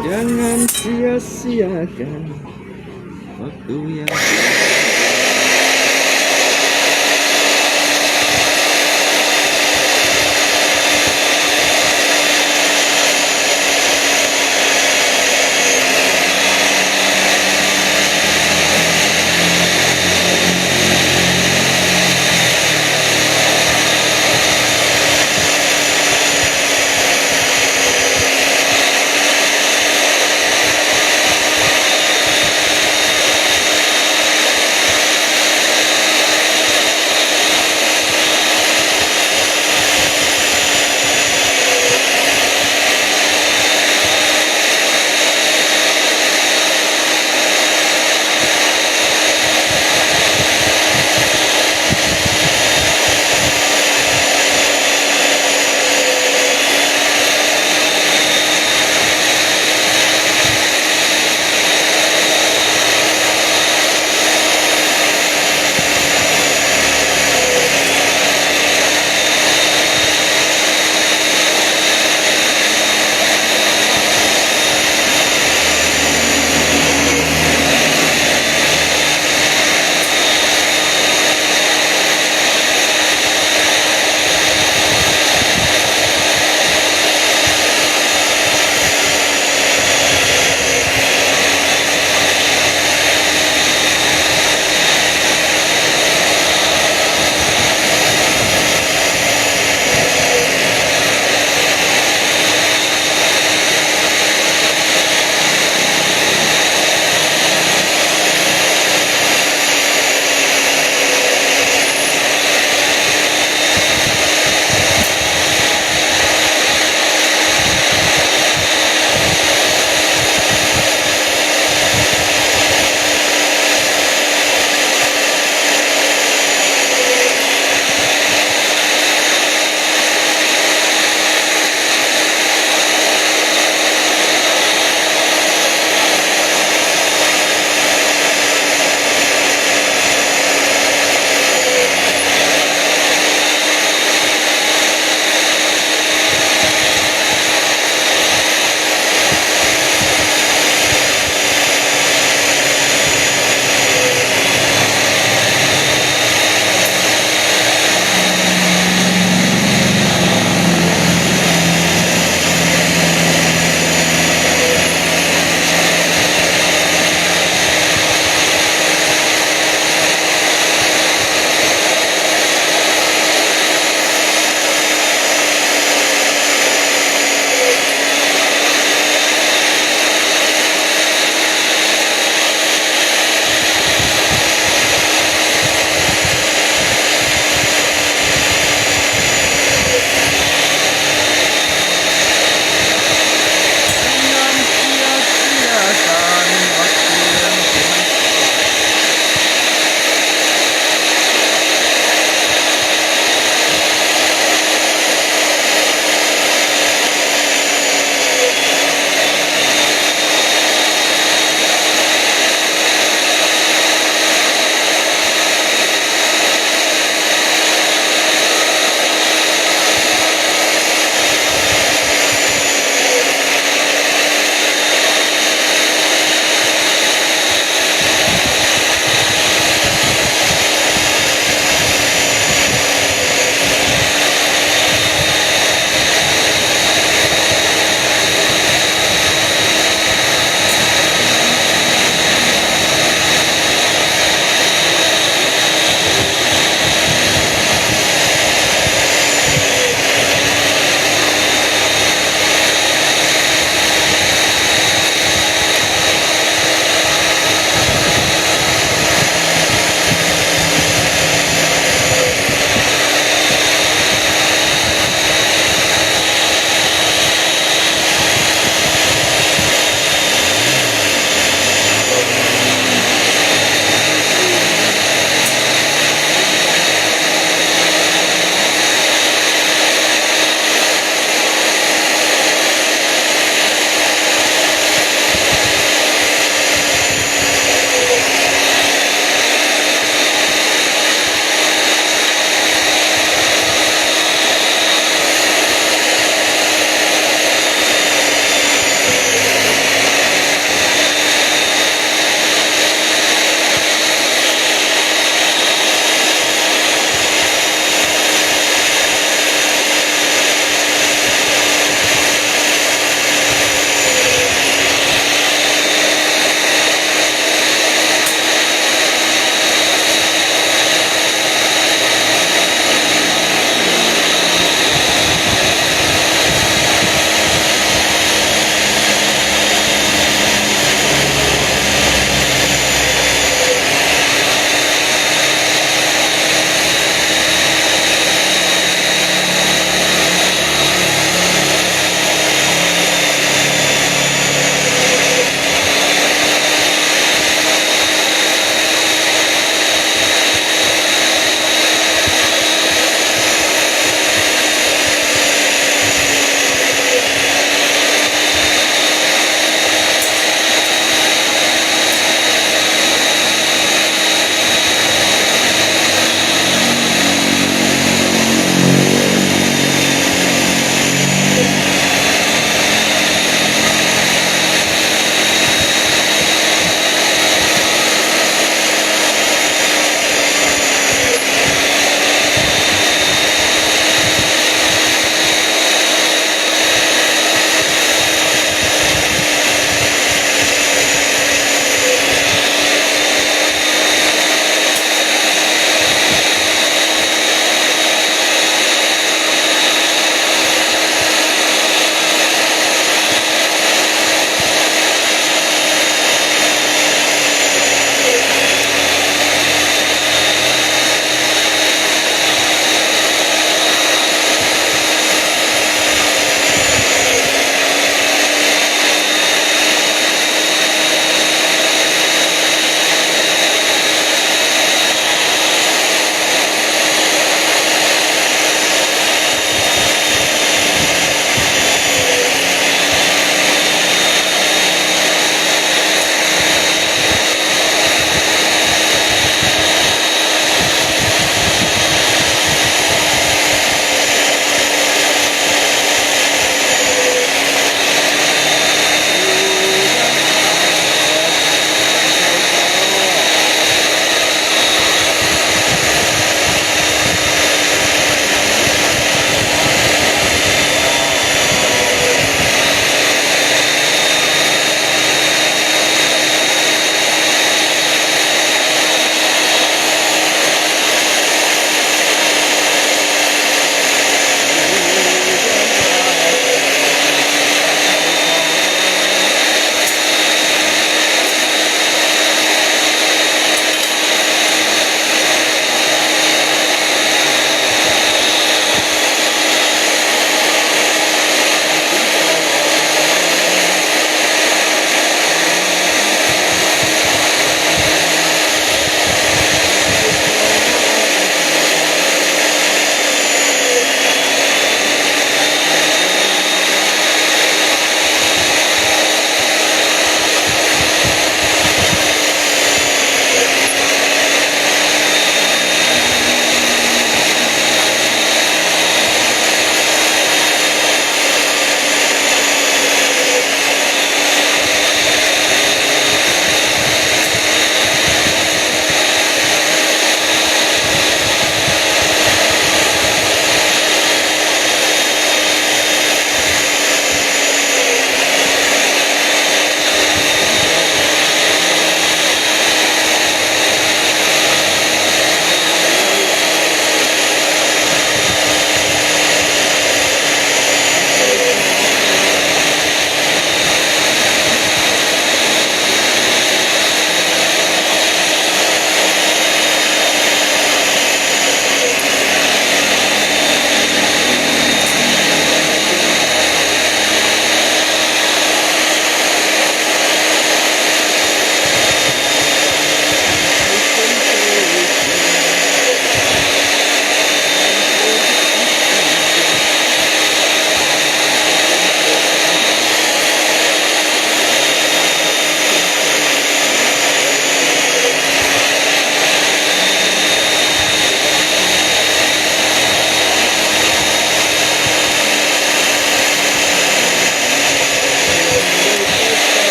Jangan sia-siakan waktu yang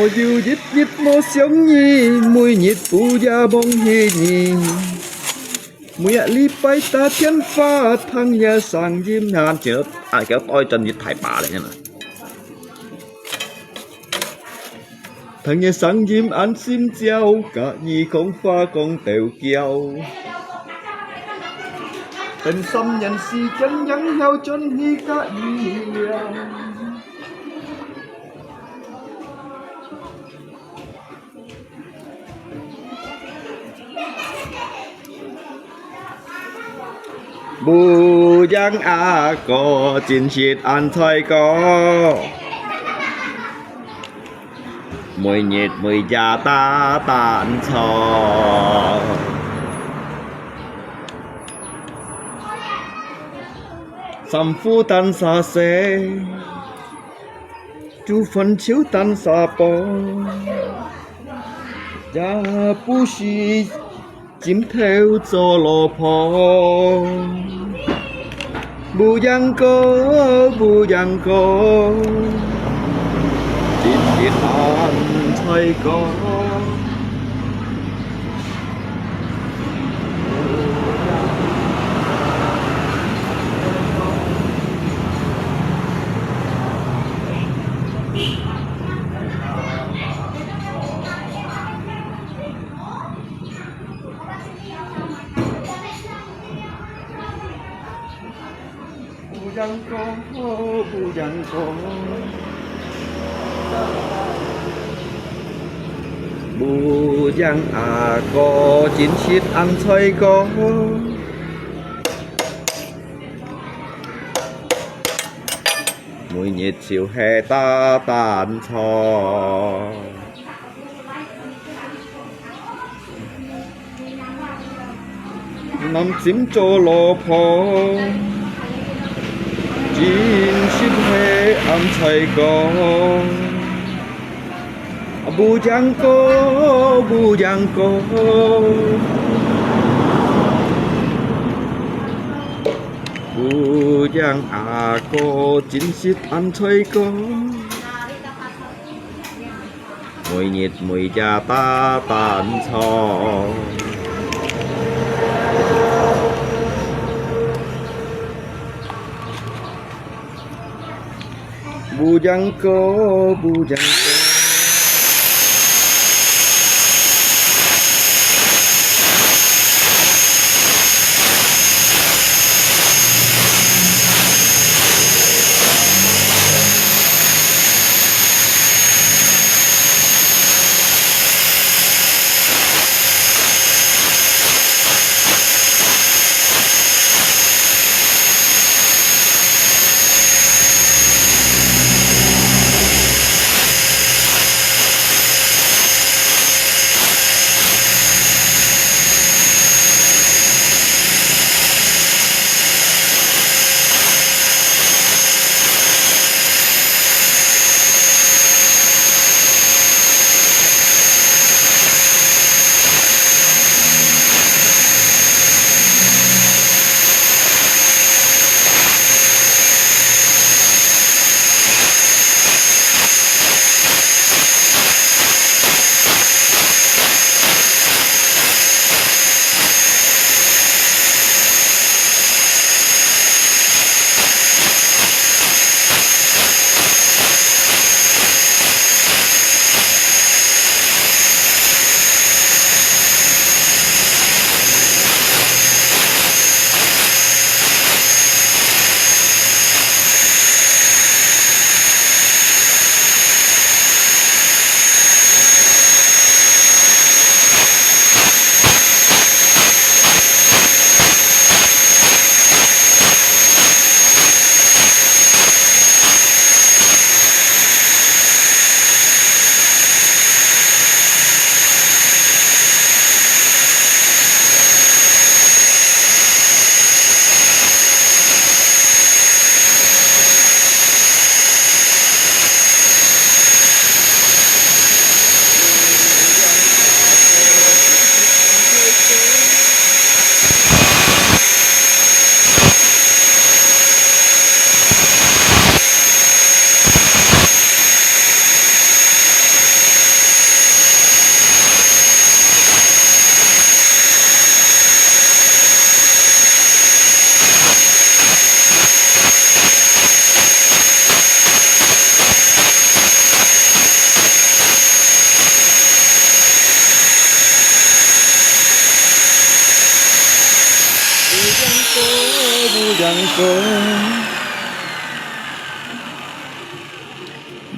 我要日日我想你，每日不要忘記你。每日禮拜打天花，ทั้ง夜sangยิ้มnhan chớp. Kéo tôi chân dịch thải bà lại nha. Thằng夜sangยิ้มăn xin chào, cả nhì con pha con tèo kiêu. Tình xâm nhân si chân nhắn heo chân hi cả nhì. Bù giang có chín chít ăn thôi có mùi nhiệt mùi già ta tàn cho sầm phu tan xa xế chú phân chiếu tan xa bó già bù xì chim theo cho lò phò bù giang có chim chít ăn thôi có bù giang có bù giang có chín chít ăn thôi có mùi nhiệt chiều hè ta tàn thò nằm chim cho lò phò chín chít hè ăn thôi có bù giang có bù giang có bù giang có chín chít ăn thôi có mùi nhiệt mùi già ta tàn cho bù giang có bù giang có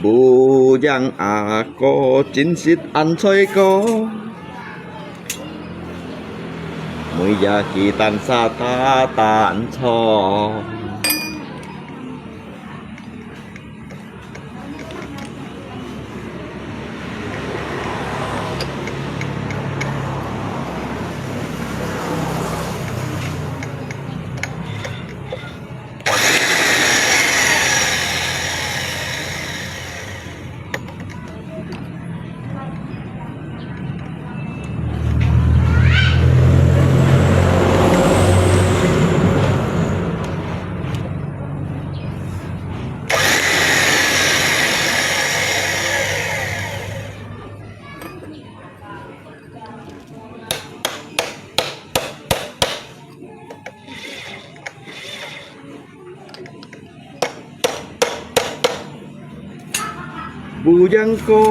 Bujang ako cinsit ancoy ko Muyakitan sa tatanco Bujang ko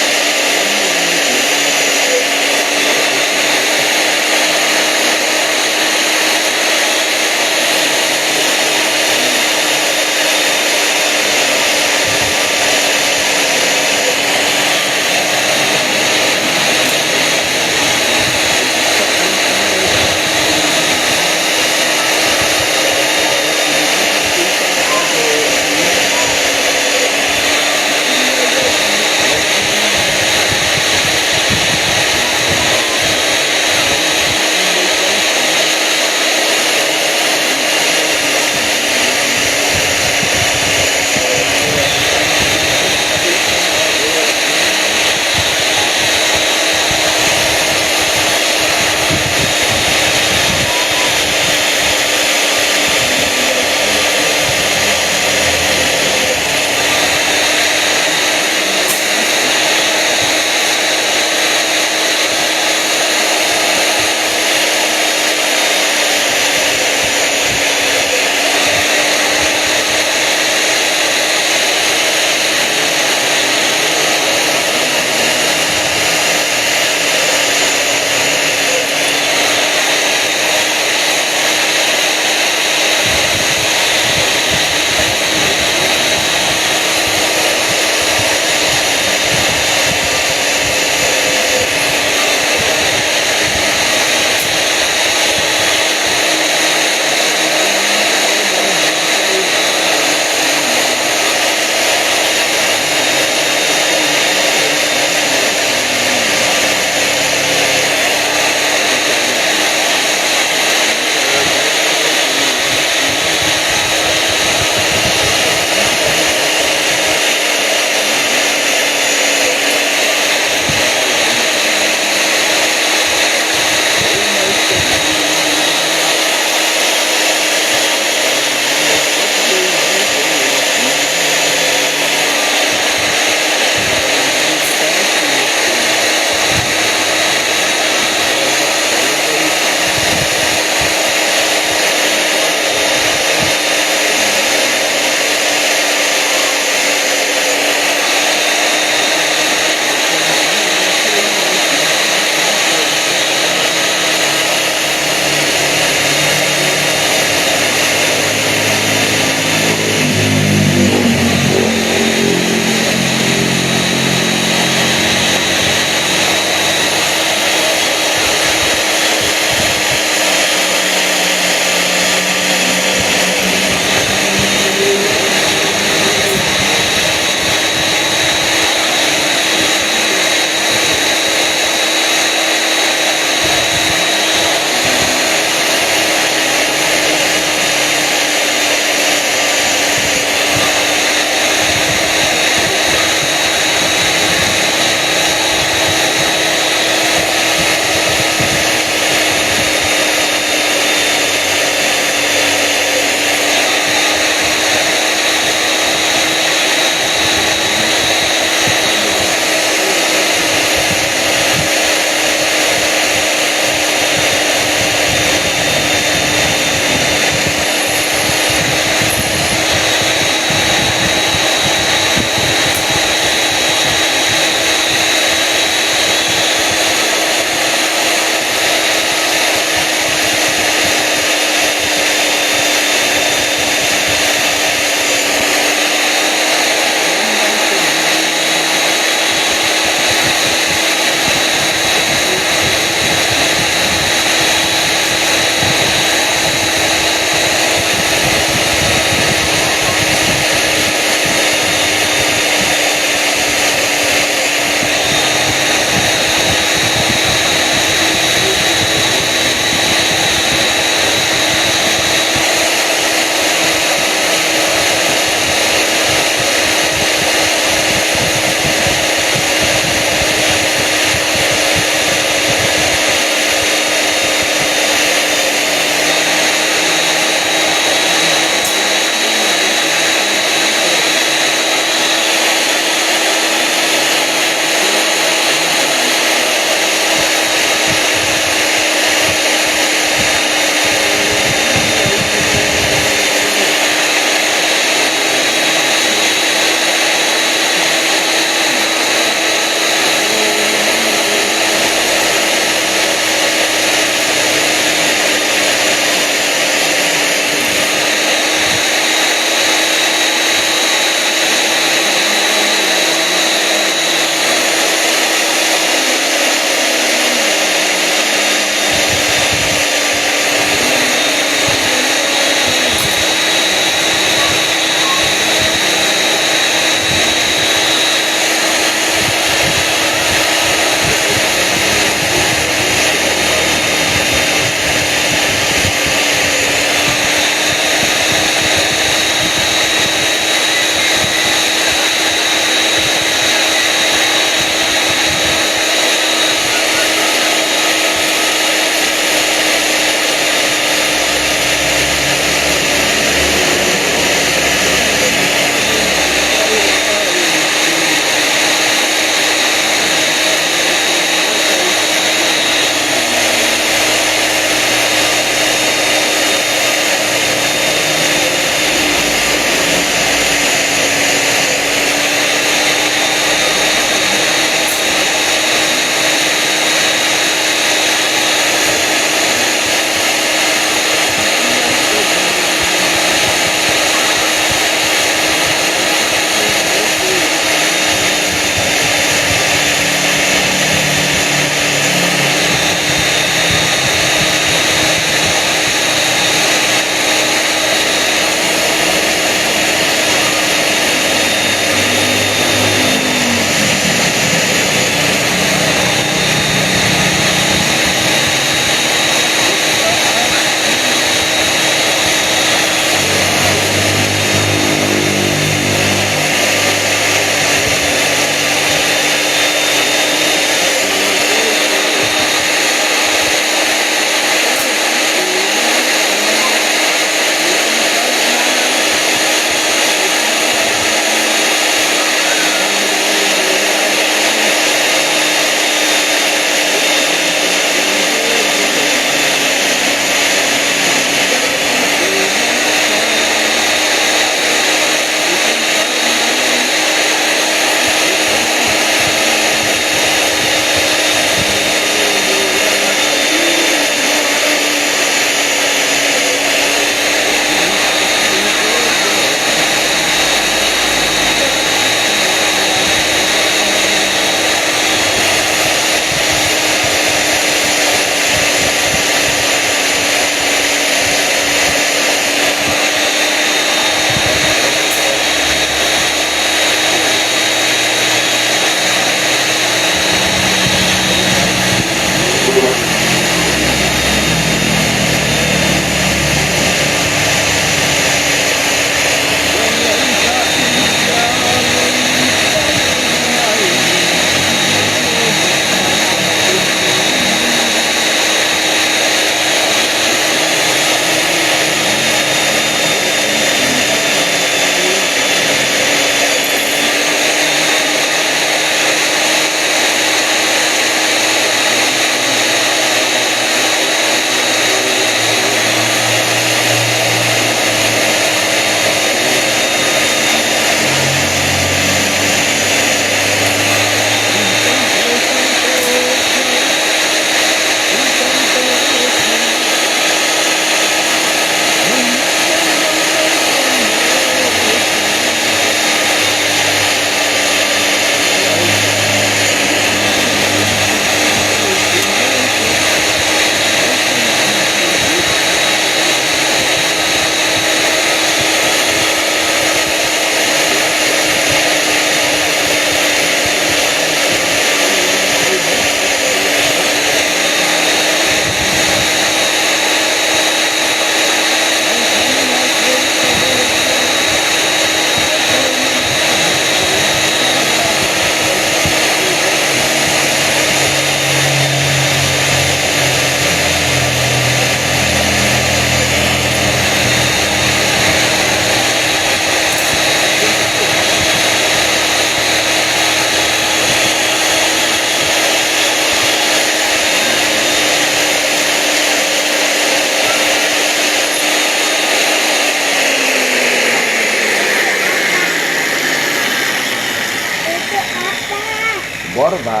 Bor ba.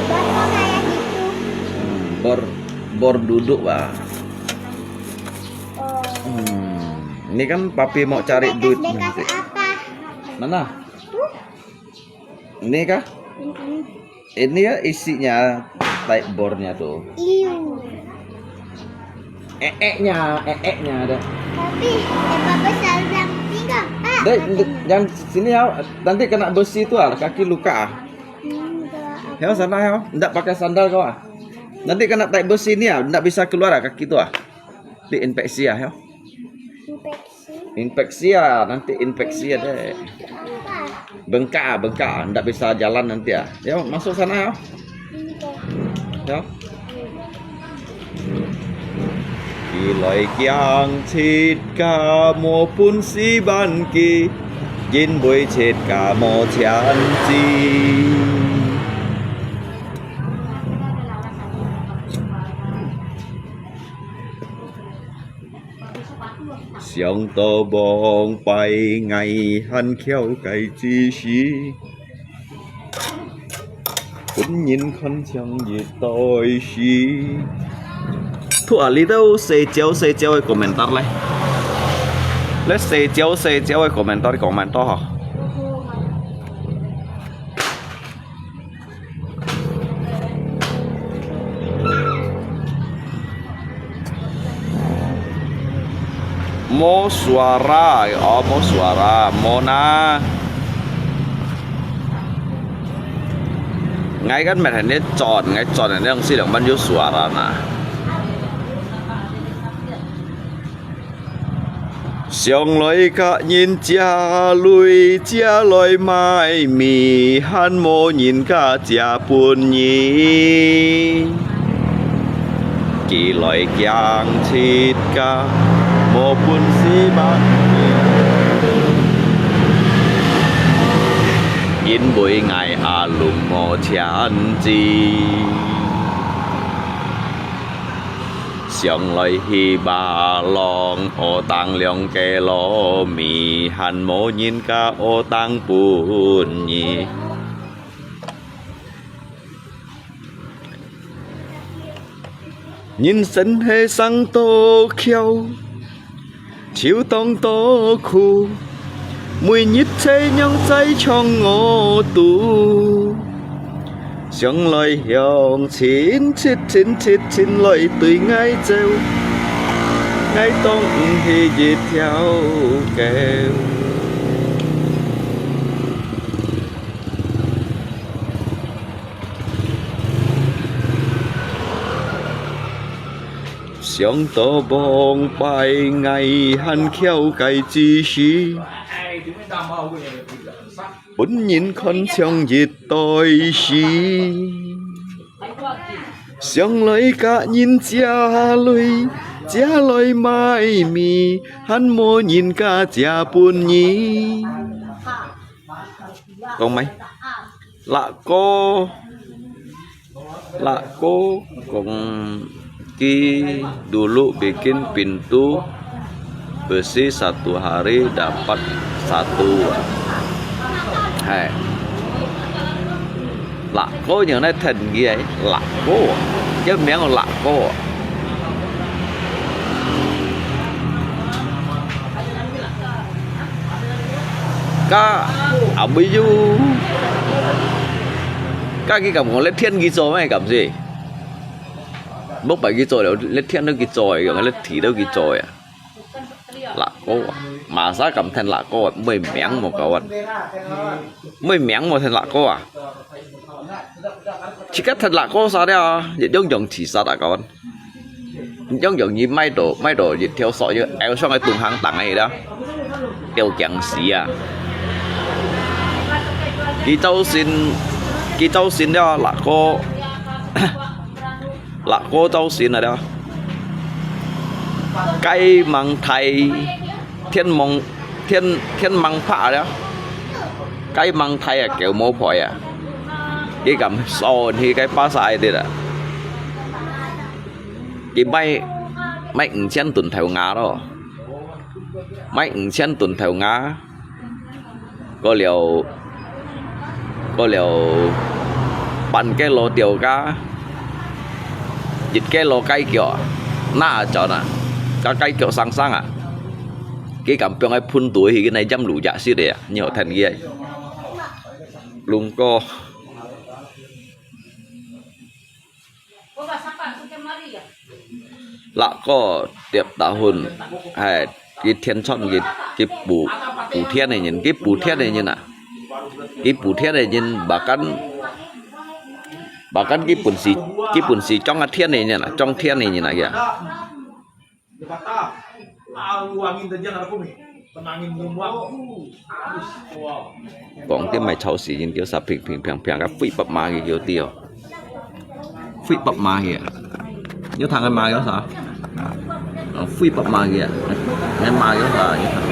Bor kayak gitu. Bor duduk ba. Oh. Ini kan papi mau cari duit Bekas nanti. apa? Mana? Ini kah? Ini ya isinya type bornya tuh. Iu. Nya ada. Tapi papa salah tiga. Dek, yang sini ya, nanti kena besi itu kaki luka. Ya sana ya, ndak pakai sandal kau Nanti kena type besi ini ndak bisa keluar kaki itu Di infeksi ya. Infeksi nanti infeksi deh. Bengkak, ndak bisa jalan nanti ya. Ya masuk sana ya. Ya. Kiloi kiang chit ka mo pun si ban ki Jin bui chit ka mo chian chi Xiong tô bong bay ngày han khéo cày chi xí Cũng nhìn khăn chẳng gì tôi xí Thu ở lý đâu xây chéo cái komentar lại Let's xây chéo cái komentar hả Mo suara mo suara Mona ngay kan mẹ này chọn này đang xí lượng bao nhiêu suara nè Xiong loi ka nhìn cha loi mai mi han mo nhìn ka cha buồn nhi Kỳ loi kiang chít ka mo buồn si ban Nhìn bụi ngày Alung mo chán chi Xiong loi hi ba long ô tăng lượng kê lô mi han mo nhìn ka ô tăng buồn nhi Nhìn sân hê sang tô khiêu Chiếu tông tô khu Mùi nhít chê nhông cháy trong ngô tù Xiong loi hiong chín loi tùy ngay treo Ngay tông thì dịp theo kèo Xiong tô bông bay ngày hắn khéo cày chi xí Bốn nhìn con trong dịp tôi xí Xiong loi cả nhìn cha loi mai mi hắn mô nhìn cả cha buồn nhi Còn mấy lạ cô còn dulu bikin pintu besi 1 hari dapat 1 Hai lạ cô những này thần gì ấy lạ cô chứ miếng là lạ cô Ka bây giờ các cái cầm còn lên thiên ghi rồi mày cầm gì bốc bài ghi rồi đâu lên thiên đâu ghi rồi rồi lên thủy đâu ghi rồi lạ cô mà sao cầm thành lạ cô mới miếng một cậu mới miếng một thành lạ cô chỉ cách thành lạ cô sao đấy giống giống chỉ sao đã cậu giống như mấy đồ gì theo sọ như eo xong cái tuần hàng tặng này đó kêu chẳng xí cái châu xin đó lạ cô châu xin rồi đó cây măng thầy thiên măng phạ đó cây măng thầy kiểu mô phổi cái cầm sòn thì cái phá sai thì là cái máy chen tuần theo ngá đó máy chen tuần theo ngá có liều có liệu bắn cái lô tiểu cá dịch cái lô cây kiểu na cho nè cá cây kiểu sang sang à cái cảm piong ai phun tuổi thì cái này dăm lũ dạ xí đấy nhiều thành ghê luôn có lạ có tiệp tàu hồn hay cái thiên chọn cái bù thiên này nhìn cái bù thiên này nhìn à cái bù thiên này nhìn bà cắn cái bùn xì trong cái thiên này nhìn à trong thiên này nhìn à kìa còn cái mày cháu xì nhìn kiểu sập phình cái phụi bập ma cái kiểu tiêu phụi bập ma kìa nhớ thằng cái ma đó sao phụi bập ma kìa cái ma đó sao nhớ thằng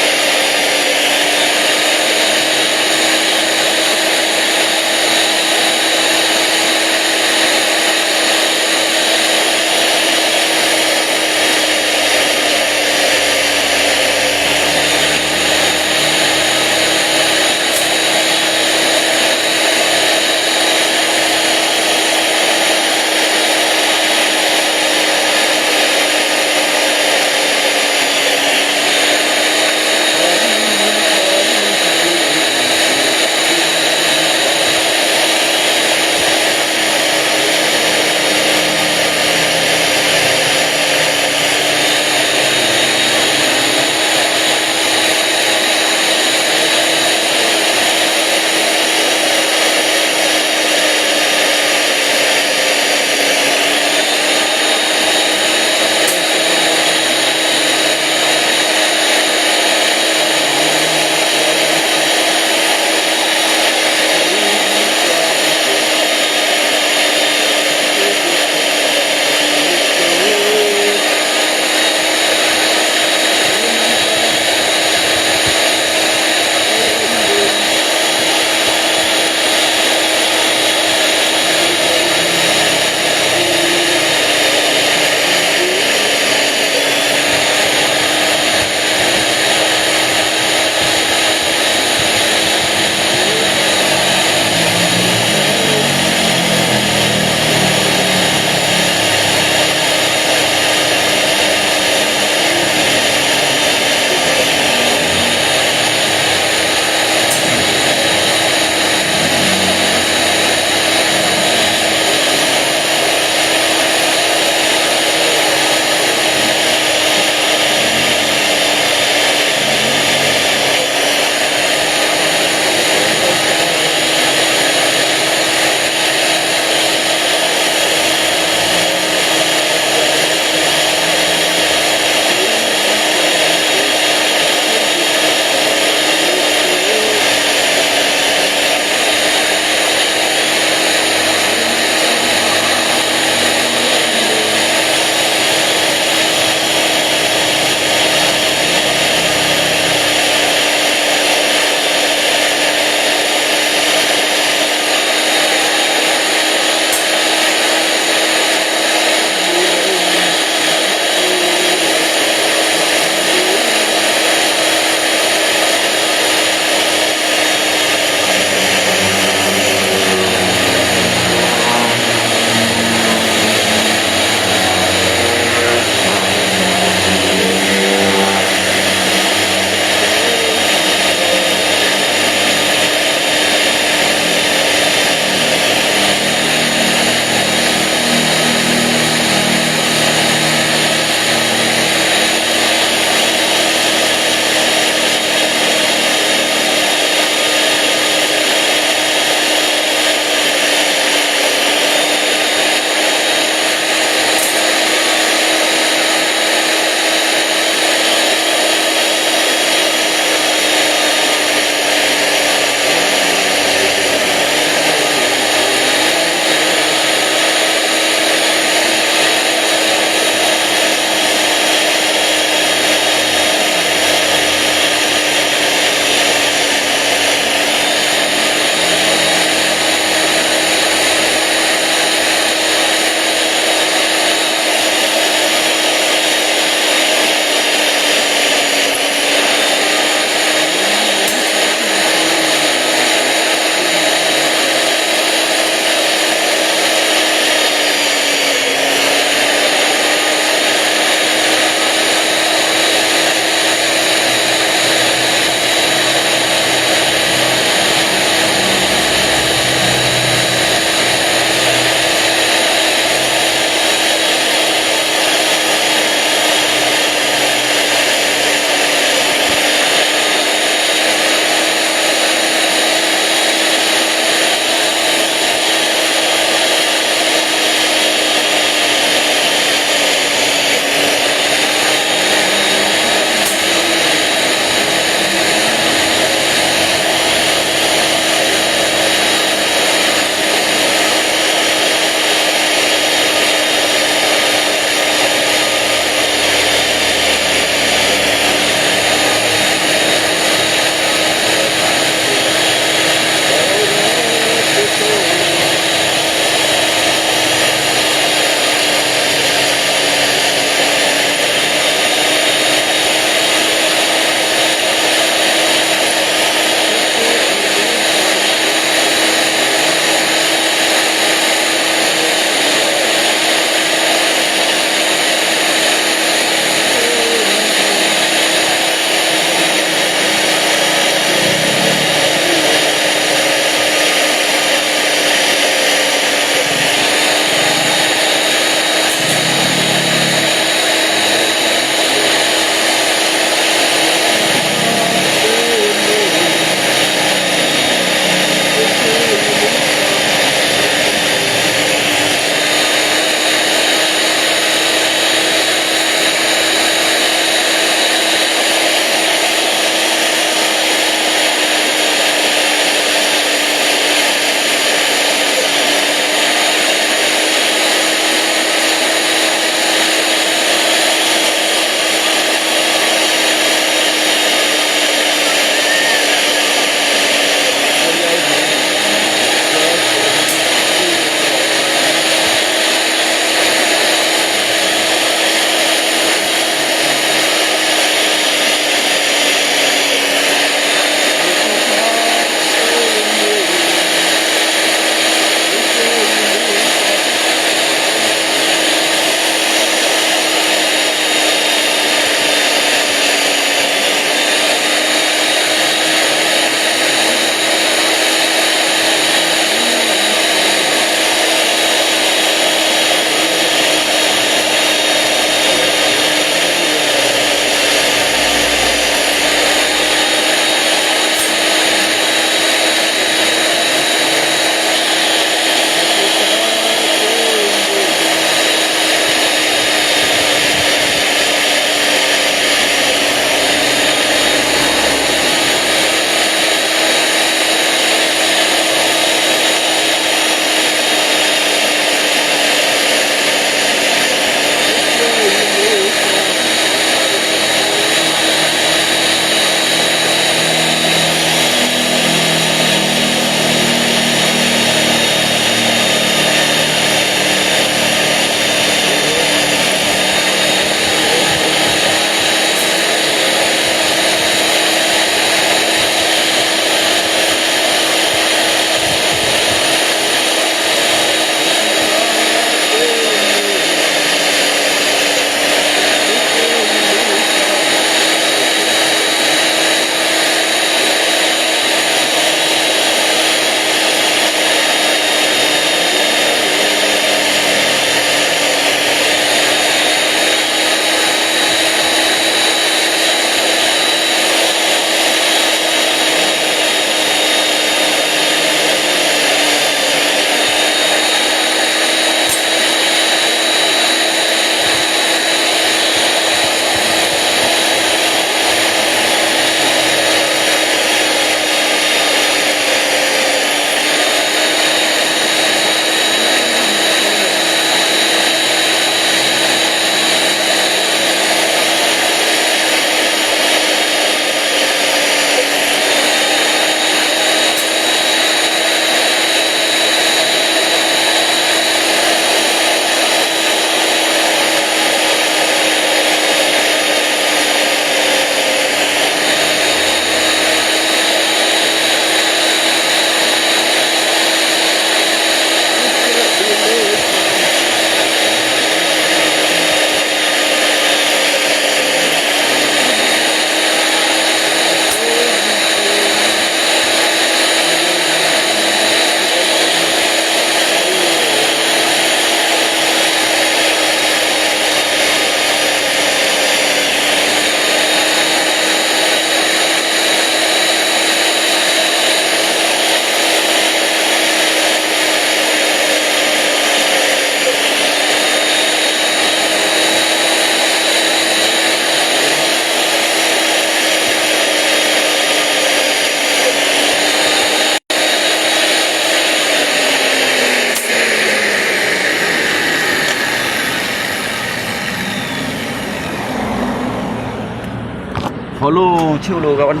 Hulu, ciulu kawan.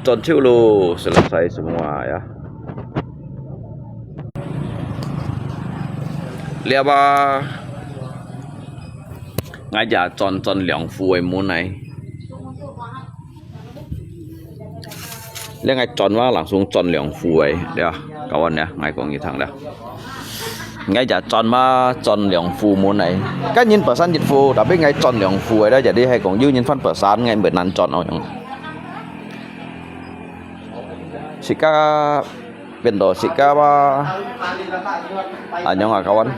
Ciulu selesai semua ya. Lihat ba ngajak con liang fu mu này. Lihat ngai con wa langsung con liang fu ya kawan ya, ngai kong thằng dah. Ngay giả tròn liang fu mu này. Các nhìn persan dịch fu, tapi ngay tròn liang fu đó jadi hay còn dư nhìn phân persan ngay bữa nan tròn ở yang. Sika bendo sika ba anyong kawan.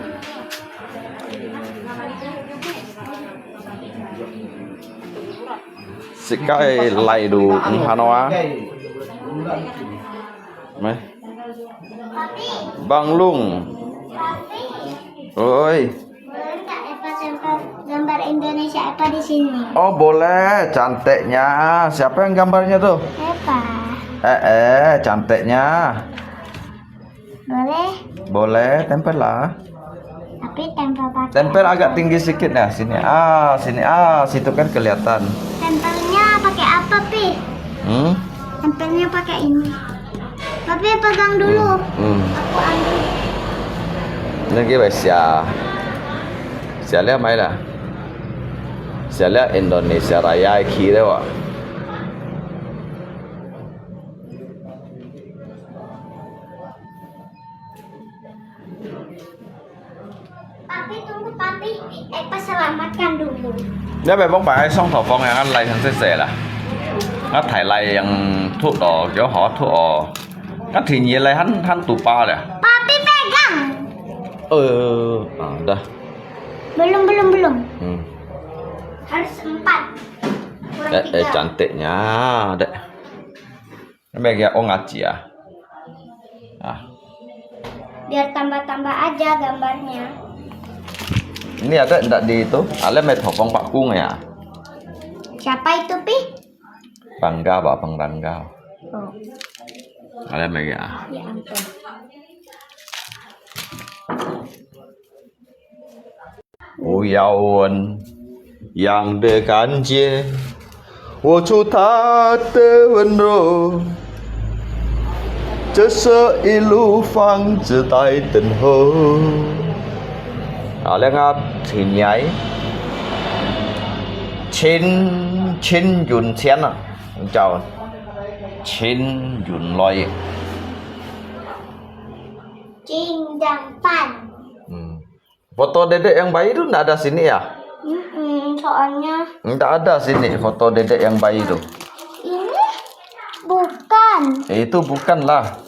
Sika lai du hanoa. Mày. Bang Lung. Oi. Boleh nggak Eva tempel gambar Indonesia Eva di sini? Oh boleh, cantiknya. Siapa yang gambarnya tuh? Eva. Cantiknya. Boleh? Boleh, tempel lah. Tapi tempel pakai. Tempel agak tinggi sedikit ya, sini. Sini. Situ kan kelihatan. Tempelnya pakai apa, Pi? Tempelnya pakai ini. Tapi pegang dulu. Aku ambil. Nên cái bài xả lihat mấy là xả lihat Indonesia Raya khí đấy ạ. Papi tunggu, Papi. Eva selamatkan dulu. Nếu mà bóng bài xong thổ phong yang ăn lay thằng sẽ là nó thải lay yang thuốc đỏ kiểu họ thuốc đỏ nó thì nhiều lay hắn tụ pa nè. Papi pegang. Dah. Belum. Harus 4. Kurang 3. Cantiknya, dek. Ini kayak ngaji ya. Biar tambah-tambah aja gambarnya. Ini ada enggak di itu? Ale met hopong Pak Kung ya. Siapa itu, Pi? Bangga, Bang Rangga. Oh. Ale mega. Ya ampun. Uyawan yang de kanjie, wo chu ta te wen ro, chớ sơ ilu phang chữ tai tình hô. Lên ngáp thì nhảy, chín yun chén à, chào, chín yun loy. Cing dan pan. Foto dedek yang bayi itu enggak ada sini ya? Soalnya Enggak ada sini foto dedek yang bayi itu. ini bukan. Itu bukanlah.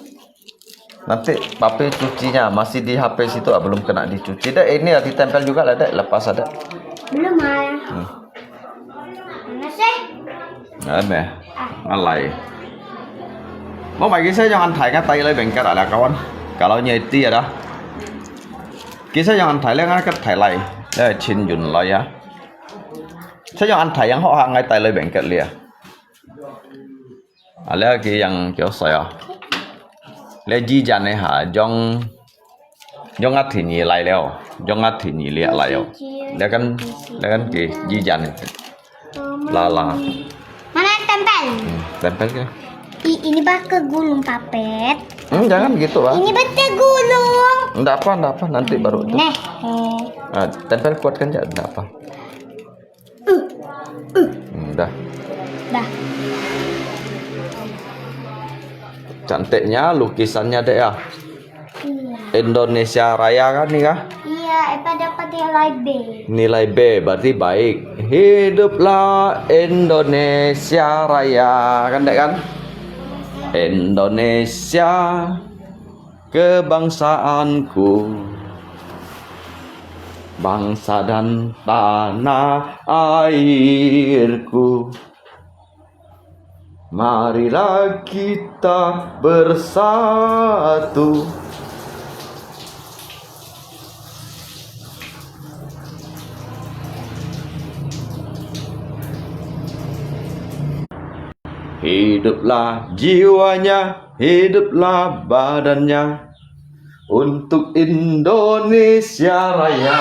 Nanti papi cucinya masih di HP situ belum kena dicuci. Dek ini ya ditempel juga lah dek, lepas ada. Belum ya. Mana sih? Mẹ, alay. Bố mày saya jangan thải cái tay lên bên cái là kawan. Kalau nyeti ya dah. Kita jangan thải lên cái thải lại. Đây chín yun lại ya. Saya jangan thải yang họ hàng ngay tay lên bên cái lia. Ada lagi yang kiểu saya. Lagi jangan ha, jong hati ni lai leo, jong hati ni lihat lai leo. Lekan ke jijan lala. Mana tempel? Tempel ke? Ini bak ke gulung papet. Jangan gitu lah. Ini betul gulung. Enggak apa, nanti baru itu. Nih. Tempel kuatkan aja, enggak apa. Dah. Cantiknya lukisannya deh ya. Iya. Indonesia Raya kan nih kah? Iya, Eva dapat nilai B. Nilai B berarti baik. Hiduplah Indonesia Raya kan dek kan? Indonesia kebangsaanku, bangsa dan tanah airku. Marilah kita bersatu. Hiduplah jiwanya, hiduplah badannya untuk Indonesia Raya.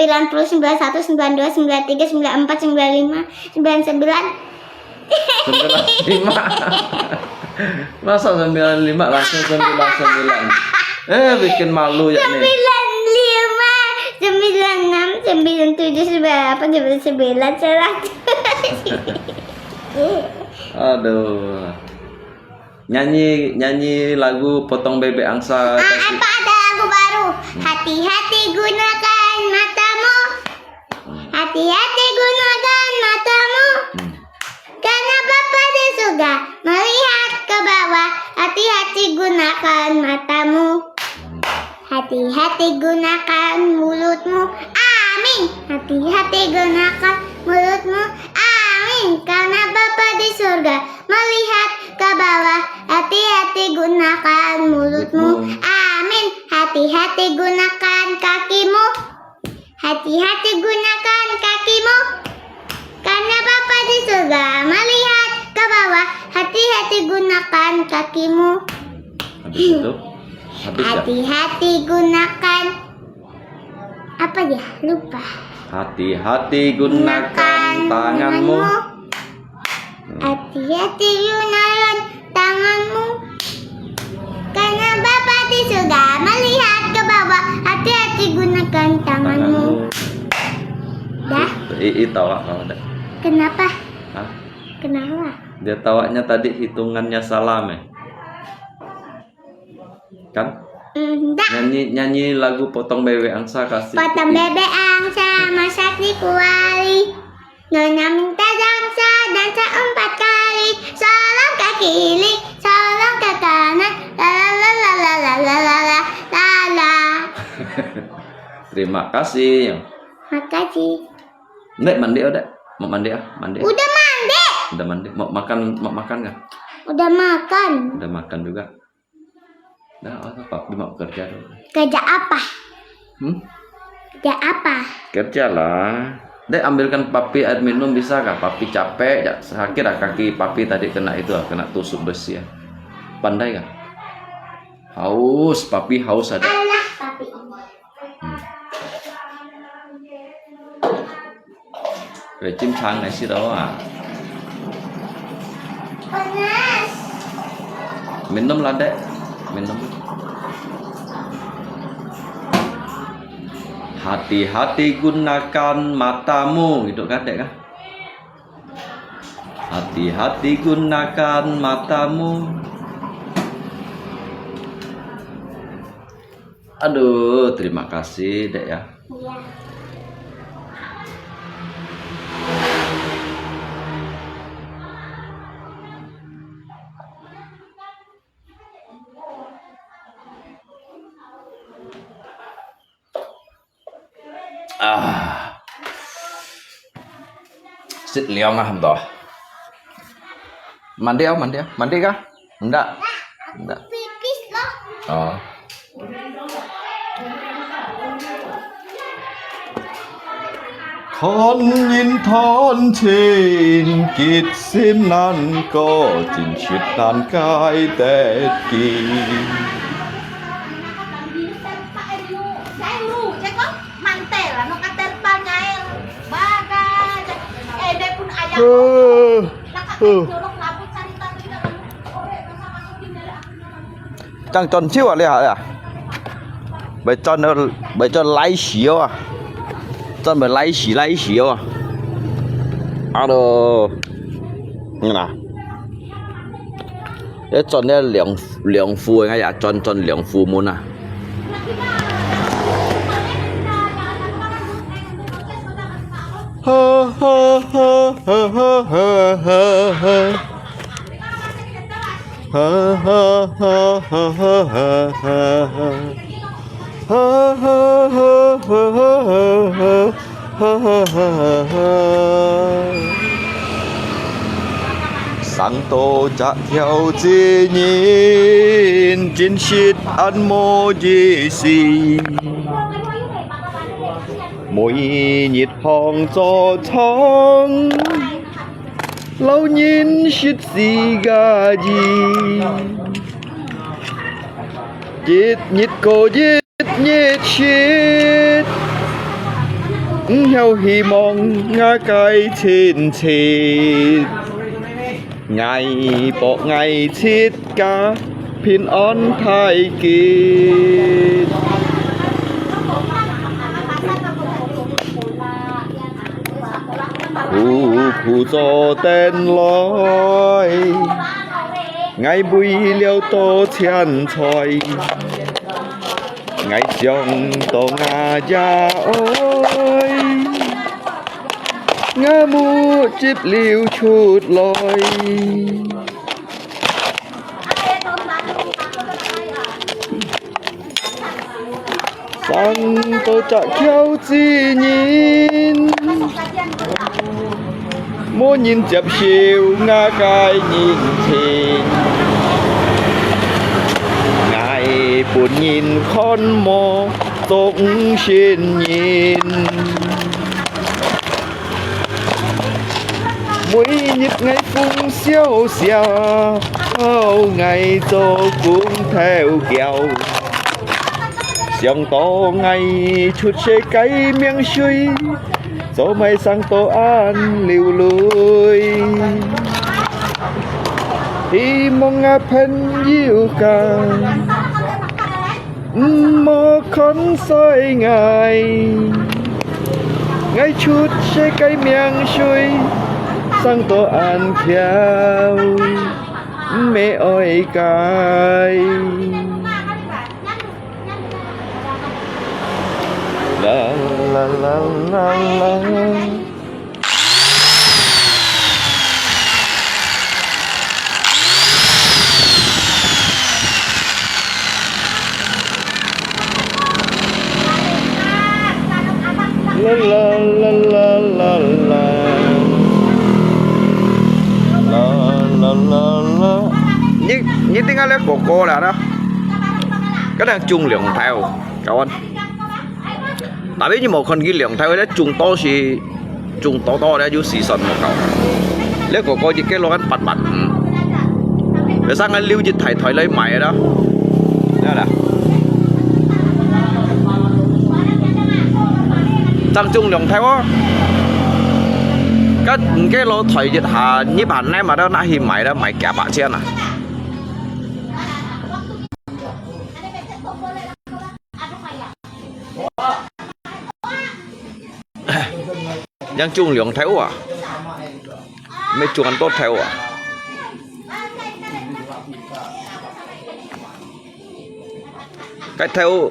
90, 91, 92, 93, 94, 95, 99. 95. Masa 95 langsung 99. Bikin malu ya nih. 95, 96, 97, 98, 99, 100. Aduh. Nyanyi lagu Potong Bebek Angsa. Apa ada lagu baru? Hati-hati gunakan matamu. Hati-hati gunakan matamu. Karena Bapa di surga melihat ke bawah. Hati-hati gunakan matamu. Hati-hati gunakan mulutmu. Amin. Hati-hati gunakan mulutmu. Amin. Karena Bapa di surga melihat ke bawah. Hati-hati gunakan mulutmu. Amin. Hati-hati gunakan kakimu. Hati-hati gunakan kakimu. Karena Bapa di surga melihat ke bawah. Hati-hati gunakan kakimu. Habis itu? Habis ya? Hati-hati gunakan apa ya? Lupa. Hati-hati gunakan tanganmu. Hati-hati gunakan tanganmu. Karena Bapa di surga melihat ke bawah. Hati-hati gunakan tanganmu. Dah? Tahu kalau ada. Kenapa? Hah? Kenapa? Dia tawanya tadi hitungannya salah, kan? Enggak. Nyanyi lagu potong bebek angsa kasih. Potong bebek angsa masak di kuali. Nyonya minta dansa 4 kali. Solong ke kiri, solong ke kanan. La la la la la la la la la la. Terima kasih. Makasih. Ndek mandi udah. Mau mandi ah? Mandi. Udah mandi. Udah mandi. Mau makan nggak? Udah makan. Udah makan juga. Dah, papi mau kerja dulu. Kerja apa? Kerja apa? Kerja lah. Dek ambilkan papi air minum bisa kah? Papi capek, ya, sakit lah kaki papi tadi kena itu, kena tusuk besi ya. Pandai kah? Haus, papi haus ada. Allah, papi. Về chim thang này xí đó à. Panas. Minum lah dek, minum. Hati-hati gunakan matamu, gitu kan dek kan? Hati-hati gunakan matamu. Aduh, terima kasih dek ya. Iya. Xịt liong à hầm tỏ. Mandi không? Mandi kah? Enggak. Pipis loh. Oh. Con nhìn thon trên kịt xiêm nan có trình chiết nan cái tết kỳ. Chẳng tròn chiêu à hả? Bởi cho lái xíu à. Chân bởi lái xíu à. Alo. Như nào? Để tròn đây lượng phu ngay à, tròn lượng phu môn à. Sáng tô chặt theo dĩ nhìn chính shit ăn mô dĩ xì mỗi nhiệt hong cho chong lâu nhìn shit gì gà gì nhiệt nhiệt cô nhiệt shit theo hy vọng ngã cái trên chết ngày bỏ ngày chết cả phiên on thái kỳ khu cho tên lối ngày bùi liêu tô thiên thôi ngày chồng tô ngà gia ôi ngã mu chip liêu chút lối sang tô chặt theo chi nhìn mua nhìn chập chiều ngã cái nhìn thình ngài buồn nhìn con mò tổng xin nhìn mỗi nhịp ngày phung xiao xiao ngày cho cũng theo kéo xiong to ngày chút xe cái miếng suy gió mây sang tô an liều lùi thì mong ngà pen yêu ca mò con soi ngày chút xe cái miếng suy sang tổ an khéo mẹ ơi cái la la la la la la la la la la la la la như tiếng Anh của cô là đó cái đang chung lượng theo cậu anh tại biết như một con ghi lượng theo đấy chung to đấy chú xì sần một cậu lấy của cô chỉ cái lô anh bật để sang anh lưu dịch thầy lấy mày đó đó là tăng chung lượng theo á cái lô thầy dịch hà như bản này mà đó nãy thì mày đó mày kẹp bạn trên à đang chung lượng theo à mấy chung ăn tốt theo à cái theo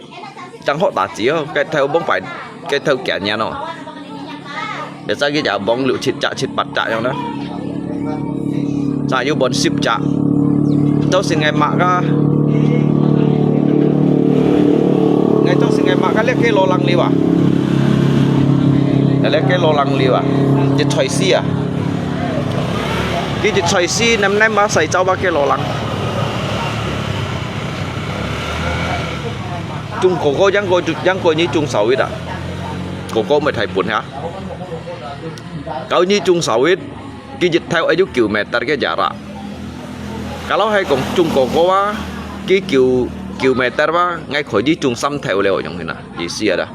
chẳng họ tả chỉ không cái theo bóng phải cái theo kẻ nhà nó để ra cái nhà bóng liệu chít bật chạy trong đó ra như bọn ship chạy tôi xin ngày mạng ra ngày tôi xin ngày mạng cái lấy cái lô lăng đi vào để lấy cái lô lăng đi vào chỉ xoay xi à cái chỉ xoay xi năm nay mà xài cho ba cái lô lăng chung cô giang cô như chung sáu ít à cô mới thầy buồn hả kalau như chung sáu ít cái dịch theo ở chỗ kiểu mẹ ta cái giả ra kalau hay còn chung cô á cái kiểu mẹ ta á ngay khỏi đi chung xăm theo leo giống như nào gì xia đó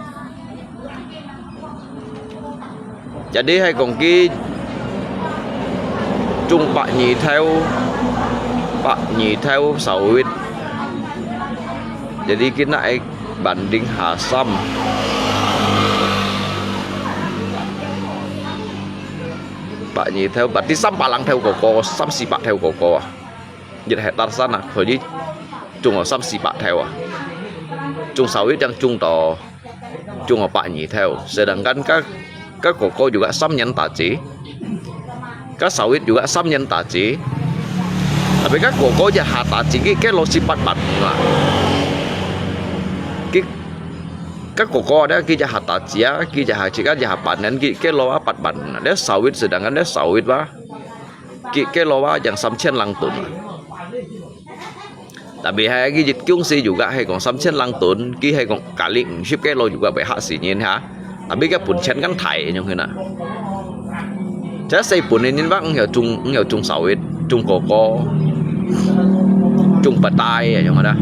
jadi hay còn cái chung bạn nhì theo sáu ít jadi cái này bản đinh hà xăm bạn nhì theo bạn tí xăm bà lăng theo của cô xăm xì bạn theo của cô à dịch hệ tan sẵn à khỏi đi chung ở xăm xì bạn theo à chung sáu ít đang chung ở bạn nhì theo sedangkan các của cô juga xăm nhân tả chỉ các sáu ít juga xăm nhân tả chỉ tapi các của cô giờ hạ tả chỉ cái lô xì bạn mà các koko đó kia jahat aja, kia jahat jika jahat panen, kia loa pat panen. Dia sawit sedangkan dia sawit bah, kia loa yang samchen langtun. Tapi hai cái dịch chung si juga hay còn samchen langtun, kia hay còn cả link ship cái lo juga phải hạ xỉ nhiên ha. Tapi cái pun chen kan thải như thế nào. Chắc xây pun ini bác hiểu chung sawit, chung koko, chung petai như thế nào.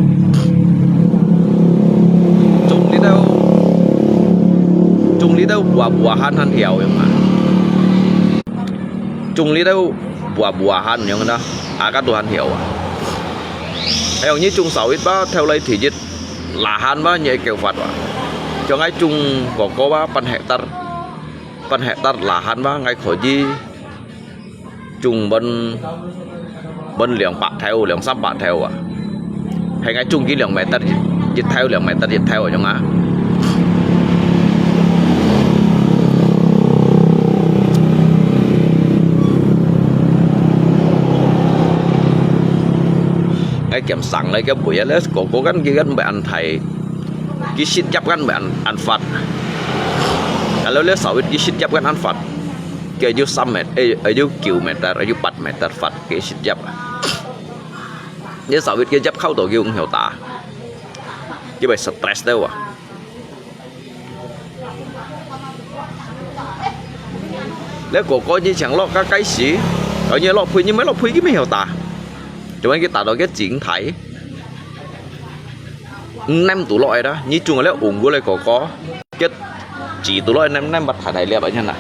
Chung lý đâu buah-buahan han hiểu yang mà chung lý đâu buah-buahan yang đó các tuhan hiểu à theo như chung sáu ít ba theo lấy thì dịch là han ba nhảy kêu phật à cho ngay chung có ba pan hectar là han ba ngay khỏi gì chung bên liang bạc theo liang sắm bạc theo à hay ngay chung cái liang mẹ ta dịch theo liang mẹ ta dịch theo ở trong á cái kiểm sẵn này cái buổi ấy cố gắng cái gắn bạn thầy cái shit chấp gắn bạn ăn phật kalau lấy sáu cái shit chấp gắn ăn phật cái chú xăm mệt ở chú kiểu mệt ta ở chú bật mệt ta phật cái shit chấp nếu sáu cái chấp khâu tổ kêu cũng hiểu ta chứ phải stress đâu à nếu có như chẳng lo cái gì ở như lo phui như mấy lo phui cái mới hiểu ta chúng anh cái tạo đó cái chính thấy năm tủ loại đó như chung là ủng của lại có cái chỉ tủ loại năm bật thải lẹ vậy nhân à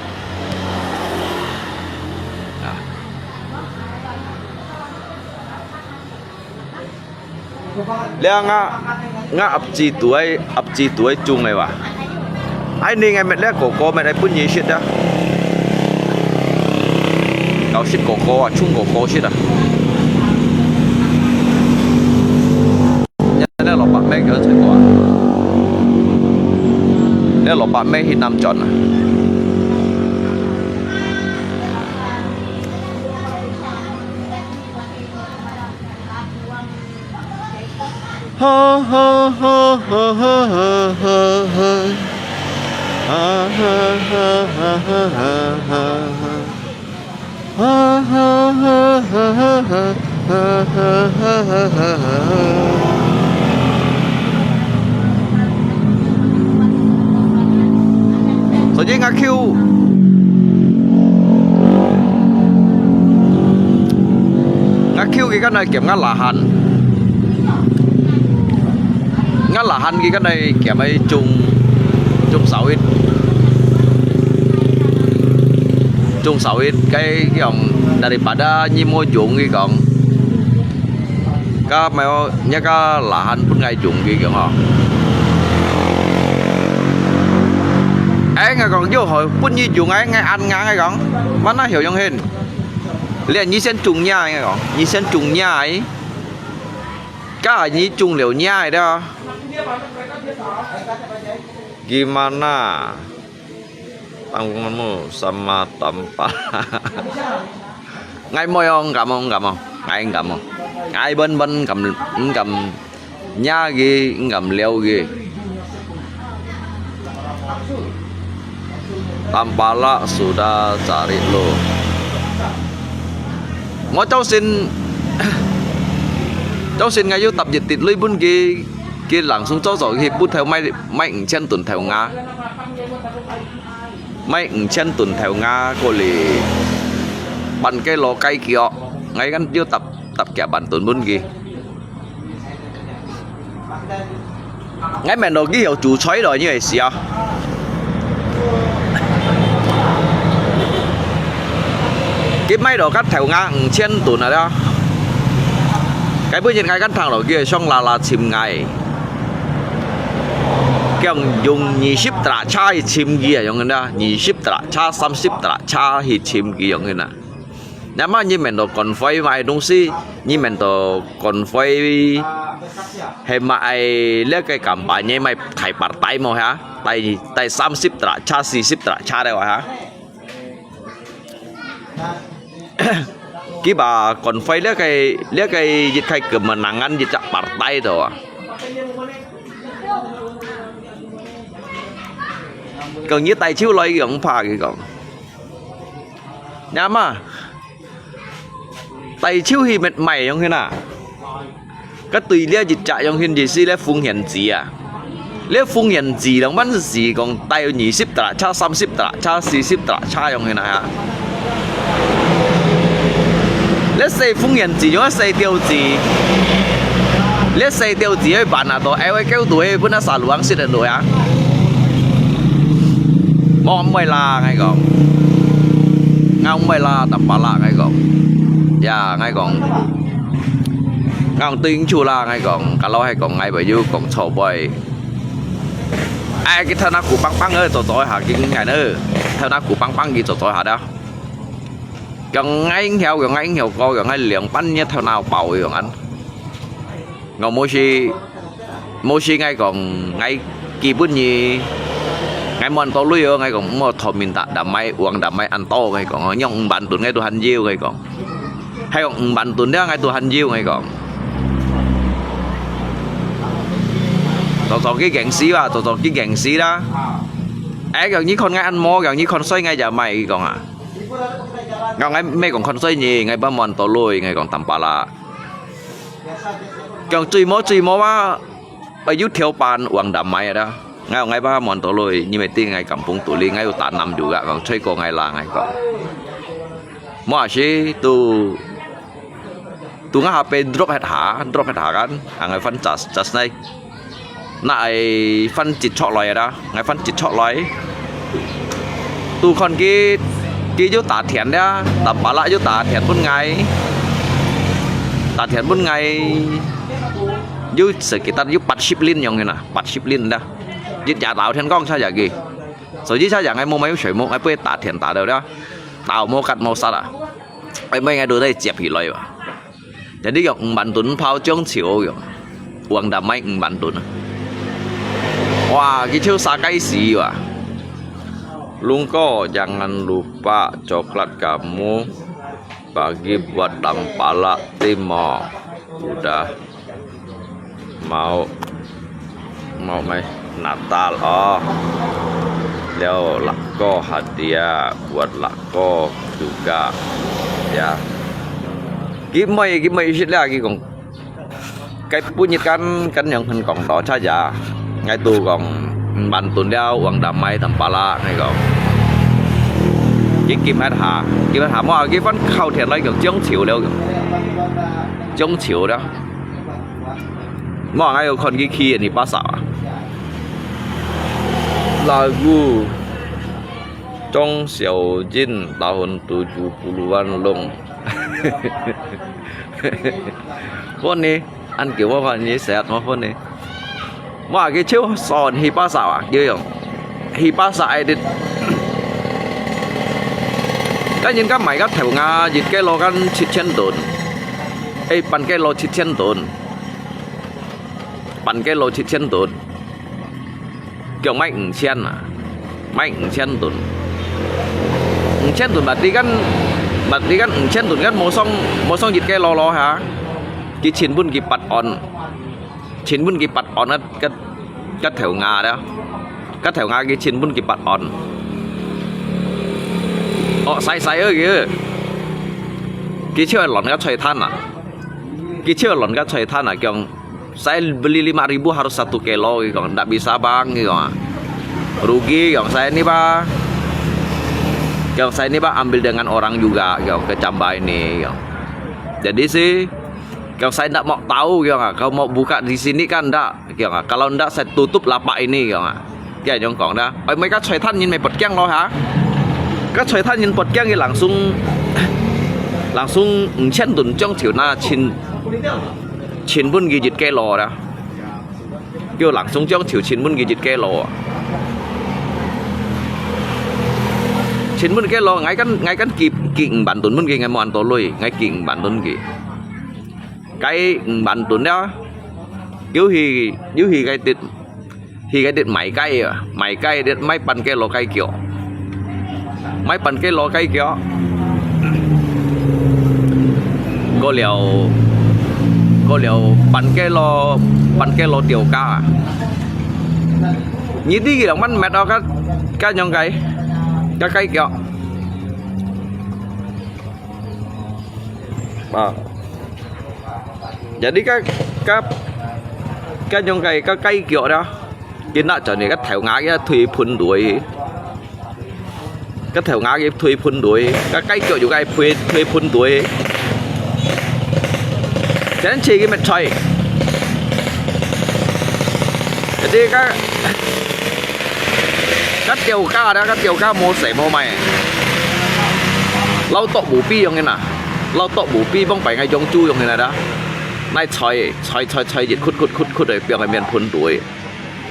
lẹ ngã ấp chi tuổi chung này mà ai nên ngày mẹ lẹ có mẹ này bún gì shit đó mèo shit cổ à chung cổ shit à đây là bạn mẹ cái chuyện của đây là bạn mẹ hiện nam chọn à ha ha ha ha ha ha ha ha ha ha ha ha ha所以阿 Q cái này kiểm ngắt là hàn cái này kiểm ấy chung sáu ít cái dòng daripada nhi môi dụng cái còn các mèo nhá các là hàn pun ngay dụng cái kiểu họ ấy ngay còn vô hồi pun nhi dụng ấy ngay ăn ngang ngay còn vẫn nó hiểu trong hình liền nhi sen trùng nha ngay còn nhi sen trùng nha ấy các nhi trùng liều nha ấy đó gimana tanggunganmu sama Tampalak ngay môi không ngay không ngay bên cầm nha gì cầm leo gì Tampalak sudah cari lo ngó cháu xin ngay vô tập dịch tịt lưới bún kia lặng xuống cháu rồi khi bút theo may chân tuần theo Nga mấy chân tuần theo Nga cô lì bắn cái lò cây kia ngay gắn vô tập kẻ bắn tuần bún kia ngay mẹ nó cái hiểu chủ xoáy rồi như vậy xíu cái máy đó cắt theo Nga chân tuần này đó cái bữa nhìn ngay cắt thằng đó kia xong là chìm ngày cái dùng 20 tả cha thì chìm gì à giống đó 20 tả cha 30 tả cha thì chìm gì giống đó nếu mà như mình đó còn phải vài东西như mình đó còn phải hay mày lấy cái cảm bài như mày khai bạc tay mà hả tay 30 tả cha 40 tả cha đây hả cái bà còn phải lấy cái dịch khai cầm mà nặng ăn dịch chặt bạc tay rồi còn như tay chiếu lấy cũng phà cái còn nhắm à tay chiếu thì mệt mày không thế nào cái tùy lia dịch chạy trong hiện gì xí lấy phun hiện gì à lấy phun hiện gì đồng bắn gì còn tay 20 tả cha 30 tả cha 40 tả cha trong thế này à lấy xây phun hiện gì giống xây tiêu gì lấy xây tiêu gì ấy bạn à tôi ai kéo tuổi bữa nay xả luang xịt rồi à mong mày là ngay còn ngang mày là Tampalak ngay còn ya ngay còn ngang tiếng chua là ngay còn cả lo hay còn ngay bởi du còn sầu bời ai cái thân áo của băng ơi tội hả cái ngày nữa thân áo của băng gì tội hả đó gần ngay hiểu coi gần ngay liền bắn như theo nào bầu rồi anh ngồi mua chi ngay còn ngay kỳ bút nhì ngay mòn to lui ngay còn một thọ mình tạ đam mai uống đam mai ăn to ngay còn nhong bạn tuần ngay tôi hành diêu ngay còn hay còn bạn tuần đó ngay tôi hành diêu ngay còn tao cái gạn xí à tao cái gạn xí đó ấy gần như con ngay ăn mò gần như con xoay ngay giờ mày còn à gần ngay mấy còn con xoay nhì ngay ba mòn to lui ngay còn Tampalak còn truy mó á ở dưới theo bàn uống đam mai đó ngay ba món tổ lôi như mấy tiếng ngay kampung tụi li ngay tại nằm juga còn chơi cô ngay là ngay còn mà chỉ tu ngay HP drop hết hả kan ngay phân chas này nãy phân chít chọ lòi đó ngay phân chít chọ lòi tu con kia vô tả thiện đó Tampalak vô tả thiện bốn ngày vô sự kita vô bắt ship lin yang thế nào bắt ship lin đó dịch giả tạo thiên con sao vậy kì rồi chứ sao vậy ngay mua mấy sợi mua ngay bê tả thiện tả đều đó tạo mua cắt mua sao à mấy ngày đây chẹp hỉ lôi à jadi yang bantun phao trong chiều uang damai bantun wah gitu sakai sih wah Lungko jangan lupa coklat kamu bagi buat Tampalak Timur udah mau mai Natal Leo Lako hadiah buat Lako juga ya gimai ít lagi còn cái punya kan yang hình còn đó saja ngay tu còn bantun đeo uang Damai Tampalak này còn kiếm hả mà cái vẫn khâu thiệt lấy còn chống chiều đó mà ngay còn cái kia thì ba sao lagu Trong Xiao Jin tahun 70-an Lung phone này anh kiểu mà như sẽ nó phone này mà cái chiếu sòn hi ba sao à kiểu hi ba sao đi cái nhìn các máy các thèo nga dịch cái lôกัน7,000 tấn ấyปั่นcái lô 7,000 tấnปั่นcái lô 7,000 tấn kiểu máy 1,000 à máy 1,000 tấn 1,000 tấn berarti kan 1,000 tấn kan mau song dịch cái lô hả cái chín bún cái bát on cái thèo nga đó cái thèo nga cái chín bún cái bát on sai ơi kìa cái chơi lon cái chơi than à cái chơi lon cái chơi than à kiểu saya beli 5.000 harus 1 kilo gitu nggak bisa bang gitu rugi gitu saya ini bang ambil dengan orang juga gitu ke Camba ini gitu. Jadi sih kalau saya tidak mau tahu gitu kalau mau buka di sini kan enggak gitu kalau enggak saya tutup lapak ini gitu kayak yang còn đó mấy cái chơi than nhìn mày bật keng lo hả các chơi than nhìn bật keng thì langsung 1,000 tấn trong chiều na chín bún ghi dịch cây lò đó kêu langsung trong chiều 9 bún ghi dịch cây lò 9 bún cây lò ngay căn kiện bản tuần bún ghi ngay mòn tổ lùi ngay kiện bản tuần ghi cái bản tuần đó kiểu hi cái điện máy cây điện máyปั่นcây lò cây kiểu máyปั่นcây lò cây kiểu có liềuปั่นcây lò tiểu ca nhìn đi kìa mình mệt đó cái nhông cái kiểu jadi cái nhông cái cây kiểu đó cái nợ trở nên cái thèo ngã cái thuê phun đuổi cái thèo ngã cái thuê phun đuổi cái cây kiểu juga thuê phun đuổi chén chi cái mệt trời jadi các tiểu ca mua sẻ mua mày lâu tọ bù pi giống như nào lâu tọ bù pi bông bảy ngày giống chu giống như này đó nay trời dịch khút rồi biểu ngày miền phun đuổi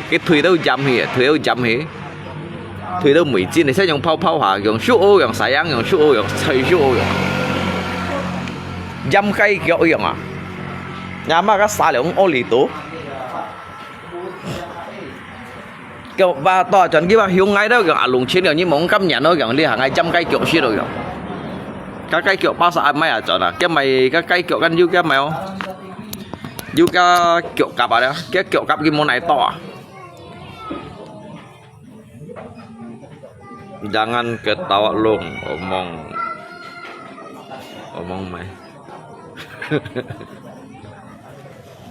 cái thuê đâu dầm hì thuê đâu mười chín này sẽ dùng phao hả dùng số ô dùng sải ăn dùng số ô dùng chơi số ô dầm cây kiểu dùng à nhà mà các xã lượng ô lì tố kiểu và tỏ chuẩn cái bà hiếu ngay đó kiểu Alung trên kiểu như mong cắm nhà nó kiểu đi hàng 200 cây kiểu xí rồi kiểu các cây kiểu bao giờ mày chọn à cái mày các cây kiểu căn cái mày không kiểu cặp à đó cái kiểu cặp cái món này to jangan ketawa Lung omong mày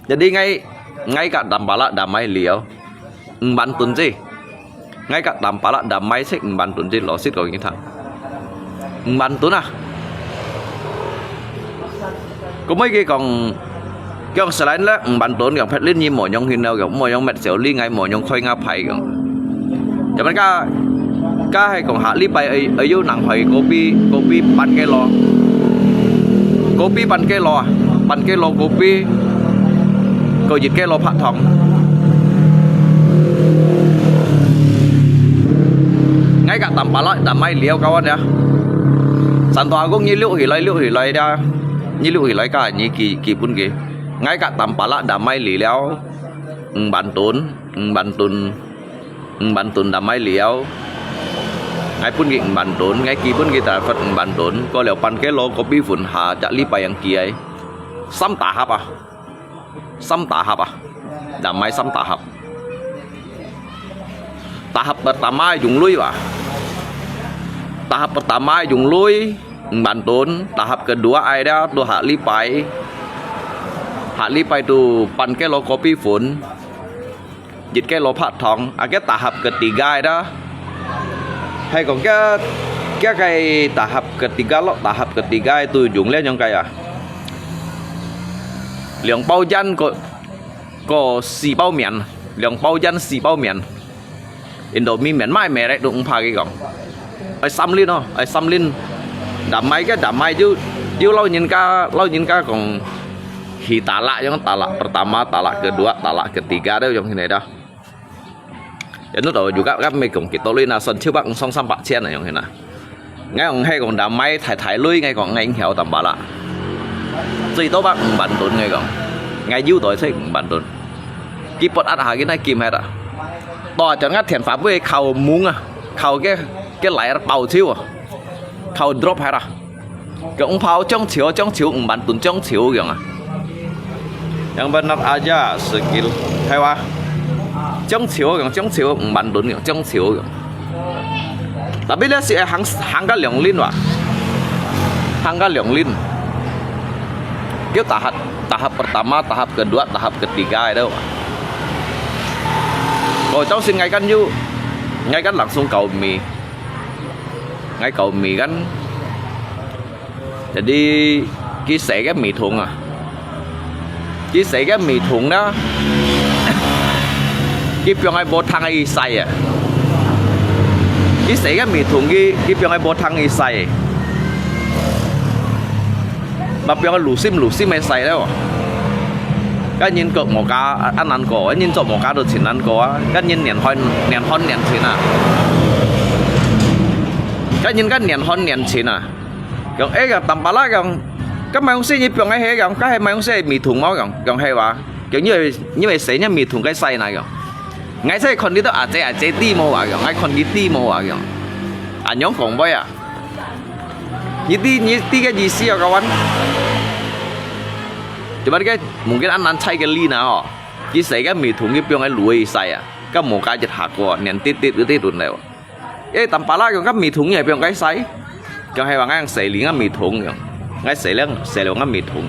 jadi ngay cả Tampalak Damai liao ban tuần gì ngay cả Tampalak Damai sẽ ban tuần gì lo xít rồi như thằng ban tuần à có mấy cái còn selain là ban tuần còn phải lên như mỗi nhông hình nào còn mỗi nhông mệt xỉu li ngay mỗi nhông khoai nga phải còn cho nên ca hay còn hạ li bay ở dưới nặng phải copy ban cái lo copy ban cái lo copy có dịch cái lô phát thòng ngay cả Tampalak Damai liao kawan ya Santo Agung liu hỉ lại ra liu hỉ lại cả nhị kỳ pun kì ngay cả Tampalak damai li liao bantun damai liao ngay pun kì bantun ngay kỳ pun kì ta Phật bantun có liao pan cái lo kopi phun hà chả li bayang kiai sam tahap damai sam tahap. Tahap pertama junglui Pak. Tahap pertama junglui bantun, tahap kedua ada tu hak lipai tu pan ke lo kopi phun dịch cái lo phát thong. Cái tahap ketiga ada hay còn cái tahap ketiga lo, tahap ketiga itu jumlah yang kayak liang bao jan có xì bao miền, liang bao jan xì bao miền Indomie miền mai mẹ đấy đúng pha cái gọng ai xăm linh damai chứ lâu nhìn ca còn khi talak yang talak pertama, talak kedua, talak ketiga đó yang ini dah. Jadi itu juga kan mereka kita lihat nasan coba song sampak cian yang ini. Ngay còn hay còn damai thải lui ngay còn ngay hiểu Tampalak.最多bác bantun ngay còn ngay dưới tuổi thấy bantun. Kipot ada hari này kim hết à. Tòa cho ngắt thiền pháp với khẩu muống à, khẩu cái lại bầu chiếu à, khẩu drop hết à. Cái ông pháo trong chiếu bantun trong chiếu kìa à. Yang benar aja skill hay wa trong chiếu bantun kìa trong chiếu kìa. Tapi dia si hangga liang lin wa, hangga liang lin. Itu tahap pertama, tahap kedua, tahap ketiga itu. Rồi cháu xin ngay kan langsung cầu mì, ngay cầu mì kan. Jadi chia sẻ cái mì thuần à, chia sẻ cái mì thuần đó. Cái pion ai bột thang ai xay à, chia sẻ cái mì thuần cái pion ai bột thang ai xay. Mà pion ai lù sim ai xay đó. Cái nhìn cược một cá ăn cổ, cái nhìn chọn một cá được chín ăn cổ, cái nhìn nền hon chín à, cái nhìn cái nền chín à, còn ấy cái Tampalak cái mày không xem như pion ấy hết cái mày không xem mì thùng máu còn hay quá, kiểu như vậy xấy nhá mì thùng cái xay này ngay xay con đi đó chế ti màu à ngay con đi ti màu à nhóm còn bao à, như ti cái gì xí à các bạn. Cuman cái mungkin anan cai cái ly nào, chỉ xây cái mì thùng cái pion cái lùi xay à, cái một cái chật Hakka nền tít đun này. Cái Tampalak cái mì thùng này pion cái xay, cái hay bằng xây liền cái mì thùng, ngay xây liền cái mì thùng.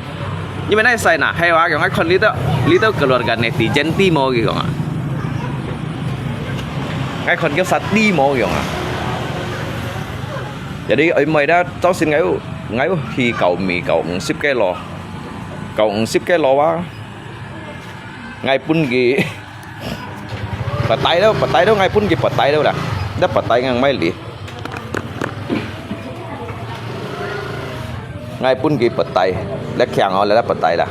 Nhưng mà này xay nè, hay quá cái con lý đó keluarga netizen timo gitu à, ngay con cái sát timo gitu à. Jadi ở mày đã cháu xin ngay khi cậu mì cậu ship cái lò. Cậu ship cái lò á ngay pun gì petai đó ngay pun gì petai đâu dah petai ngang mai li ngay pun gì petai dah kiang oleh dah petai dah.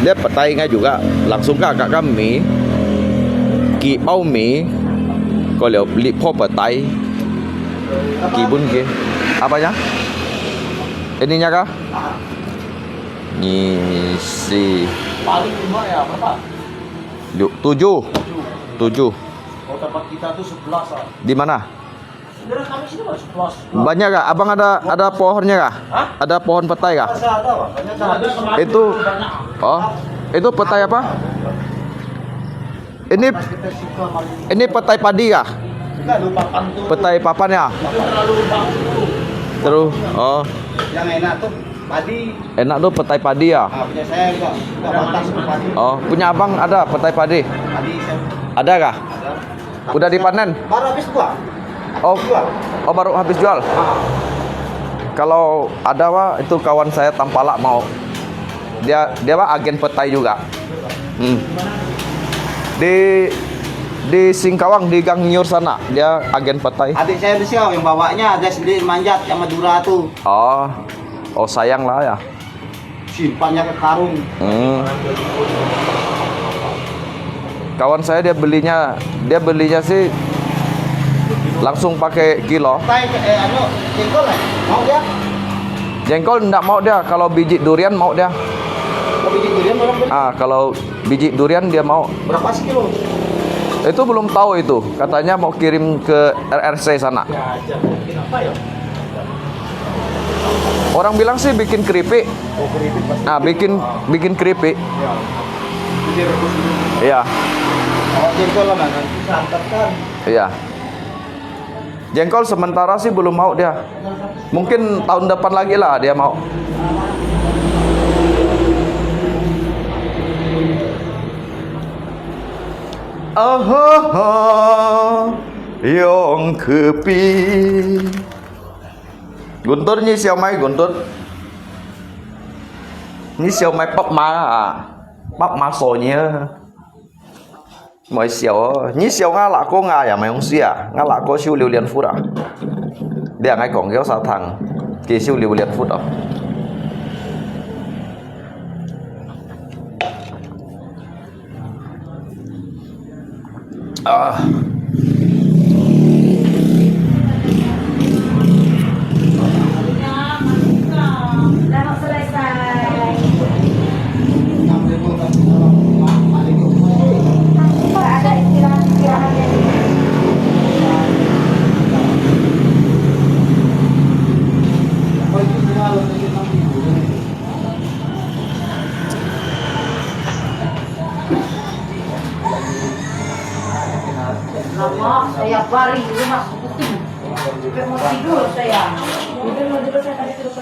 Dia petai ngay juga langsung kakak mie ki bao mie có liệu li po petai kibun ke apanya ininya kah ngisi paling lima ya berapa 7 oh tempat kita tuh 11 di mana sebenarnya kami sini baru 11 banyak kah abang ada pohonnya kah? Hah? Ada pohon petai kah? ada Pak. Banyak Itu oh itu petai apa ini petai padi kah? Enggak lupa pantu. Petai papan ya? Itu terlalu bangku. Terus oh Yang enak tuh padi. enak tuh petai padi ya? Punya saya enggak pantas padi. Oh punya abang ada petai padi? Padi saya Ada kah? ada. Udah dipanen? Baru habis gua. Oh baru habis jual? Kalau ada Pak, itu kawan saya Tampalak mau. Dia Pak agen petai juga. Di Singkawang di Gang Nyur sana dia agen petai. Adik saya di sini yang bawanya ada sendiri manjat yang Madura tuh. Oh sayang lah ya. Simpannya ke karung. Kawan saya dia belinya sih langsung pakai kilo. Jengkol lah. Mau dia? Jengkol enggak mau dia, kalau biji durian mau dia. Mau biji durian orang beli. Kalau biji durian dia mau. Berapa sih kilo? Itu belum tahu itu. Katanya mau kirim ke RRC sana. Ya, bikin apa ya? Orang bilang sih bikin keripik. Oh, keripik pasti. Nah, bikin keripik. Ya. Jadi rebus dulu. Iya. Oh, jengkol lah kan. Santet kan. Iya. Jengkol sementara sih belum mau dia. Mungkin tahun depan lagi lah dia mau. Yong kepi. Guntur nyi siêu mai Guntur. Nyi siêu mai bắp má à. Bắp má sổ nhớ. Mới siêu nyi siêu ngã lạ cô ngà ya mày không xia. Ngã lạ cô siêu liều liền phút à. Dia ngay cổng kéo sao thằng. Kỳ siêu liều liền phút à. Lama saya baring di rumah putih. Sampai mau tidur saya. Udah mau tidur saya tadi tidur.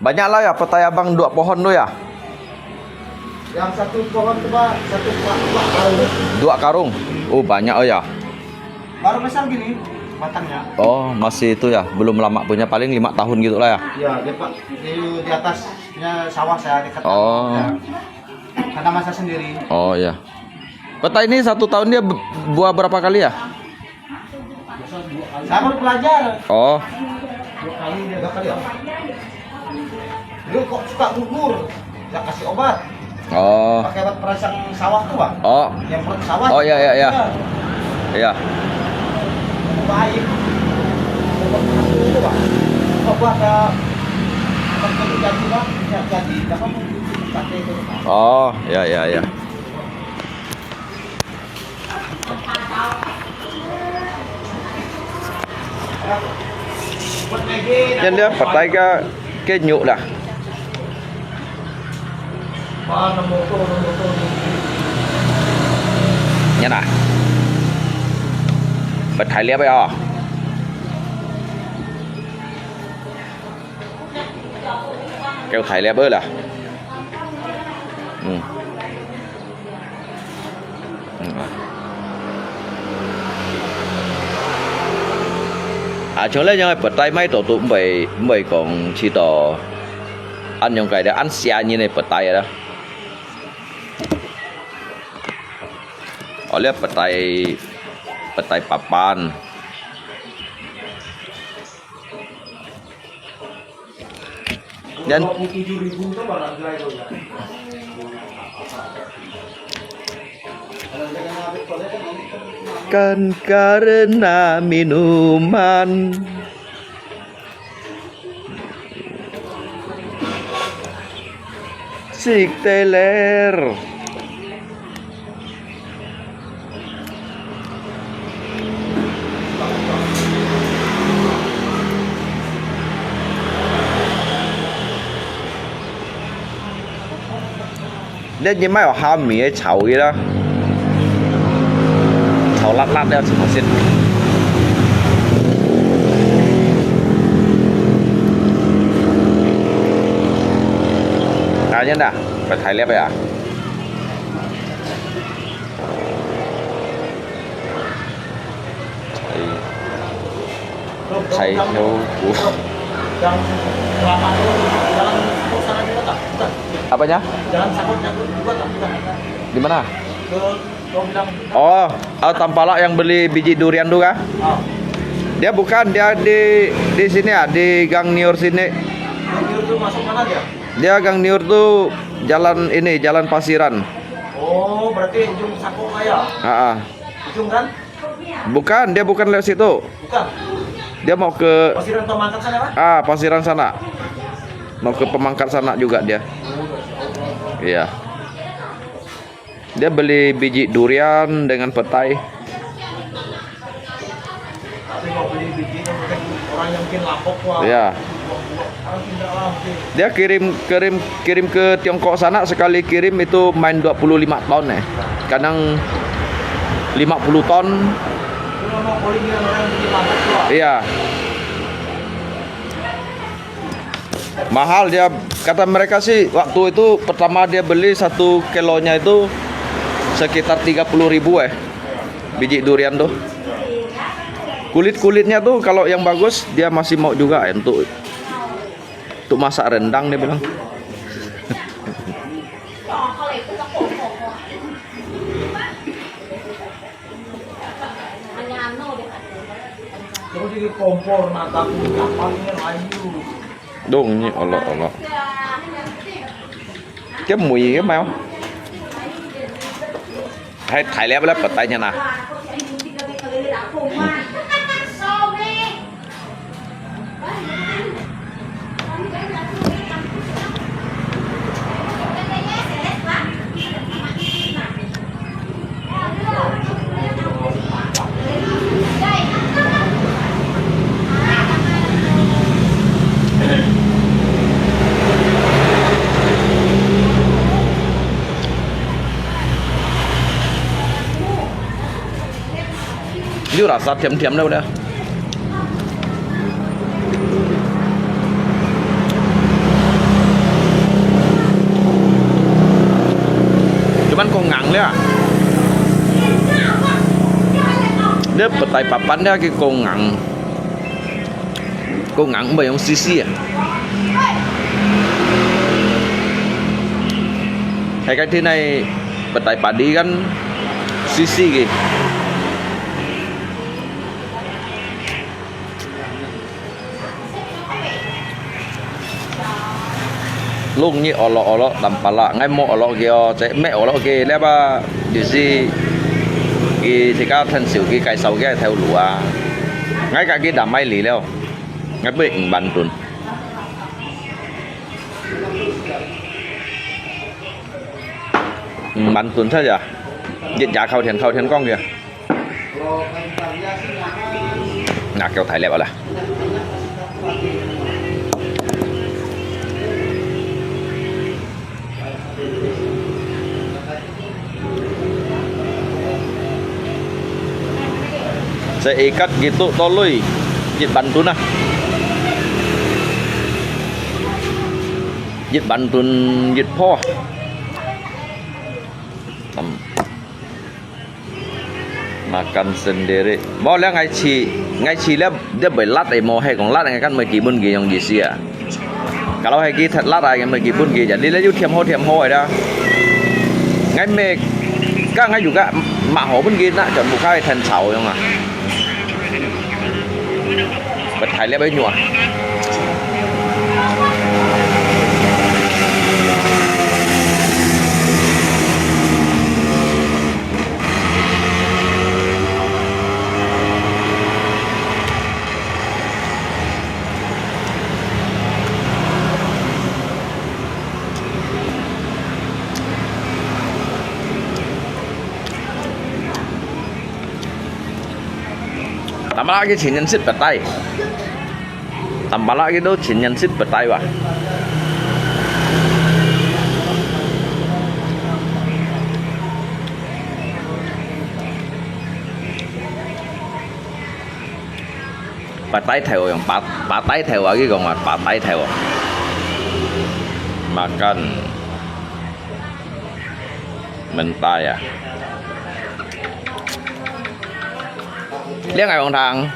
Banyak lah ya petai abang 2 pohon tuh ya. Yang satu pohon tuh Pak, satu karung. 2 karung. Oh banyak oh ya. Baru besar gini batangnya. Oh masih itu ya, belum lama punya, paling 5 tahun gitu lah ya. Iya, dia Pak. Di atasnya sawah saya dekat. Oh. Ya. Karena masa sendiri. Oh ya. Petai ini 1 tahun dia buah berapa kali ya? Saya baru belajar. Oh. 2 kali, 3 kali ya. Dulu kok suka gugur. Saya kasih obat. Oh. Pakai obat perangsang sawah tuh, Pak. Oh. Yang perut sawah. Oh iya iya iya. Iya. Baik. Obat itu, Pak. Obat jadi, Pak. Jadi, apa pakai itu. Oh, ya ya ya. Nhân dia petai ke nyuk dah. Mana motor. Nhân à. Petai lihat ya. Kêu thầy lihat là. Chỗ lấy nhau bật tay máy tổ tụ mày còn chỉ tỏ ăn những cái để ăn xe như này bật tay rồi đó. Ở lihat bật tay papan. Dan kan karena minuman sik teler nên như mấy ở ham mì ấy chảo gì đó chảo lát lát đeo chỉ có xin nhân à phải thái lép vậy à thái theo cú apanya? Di mana? Oh, Tampalak yang beli biji durian tuh kah? Oh. Dia bukan, dia di sini ya, di Gang Niur sini. itu masuk mana dia? Dia Gang Niur tuh jalan ini, jalan Pasiran. Oh, berarti ujung Sakok ya? Ujung kan? Bukan, dia bukan lewat situ. Bukan. Dia mau ke Pasiran Pemangkat sana, Pak? Pasiran sana. Mau ke Pemangkat sana juga dia. Iya. Dia beli biji durian dengan petai. Tapi mau beli biji orang yang bikin lapok wah. Iya. Dia kirim ke Tiongkok sana, sekali kirim itu main 25 ton ya. Kadang 50 ton. Iya. Mahal dia, kata mereka sih waktu itu pertama dia beli 1 kilonya itu sekitar 30.000 biji durian tuh. Kulitnya tuh kalau yang bagus dia masih mau juga ya, untuk masak rendang dia bilang. Terus di kompor mataku kapalnya layu. Đúng như olo. Cái mùi cái mèo. Hay thải lép lép bật tay nha nào. Itu rasa thiam-thiam đâu đây. Cuman kok ngang dia. Dia petai papan dia cái kok ngang. Kok ngang bởi ông sisi à. Hay cái thế này petai padi kan sisi gitu. Lung như olo tampalak ngay mo olo kia chạy mẹ olo kia lẽ ba điều gì thì các thân xỉu cái cài sầu cái theo lúa ngay cả cái đám mai lì leo ngay bệnh bắn tuần bắn tuần thế giờ diện giá khâu thiền con kìa nà kéo thải lẹ bảo là saya ikat gitu toloi jit bantun ah jit bantun jit po makan sendiri boleh ngaji lah dia belat mau hay còn lát ngày kan mesti pun yang di sia kalau hay thật lát ai mesti pun jadi lah you thiam ho dah ngay me các ngay juga mak ho pun nak chọn một khai thành sầu không à bật thải lẽ bấy nhùa Tampalak cái chỉ nhân xích bật tay. Tampalak cái đó chỉ nhân xích bật tay vào. Bật tay theo yang bật tay theo cái còn là bật tay theo. Makan mentai ya. Lihat ngày bằng thằng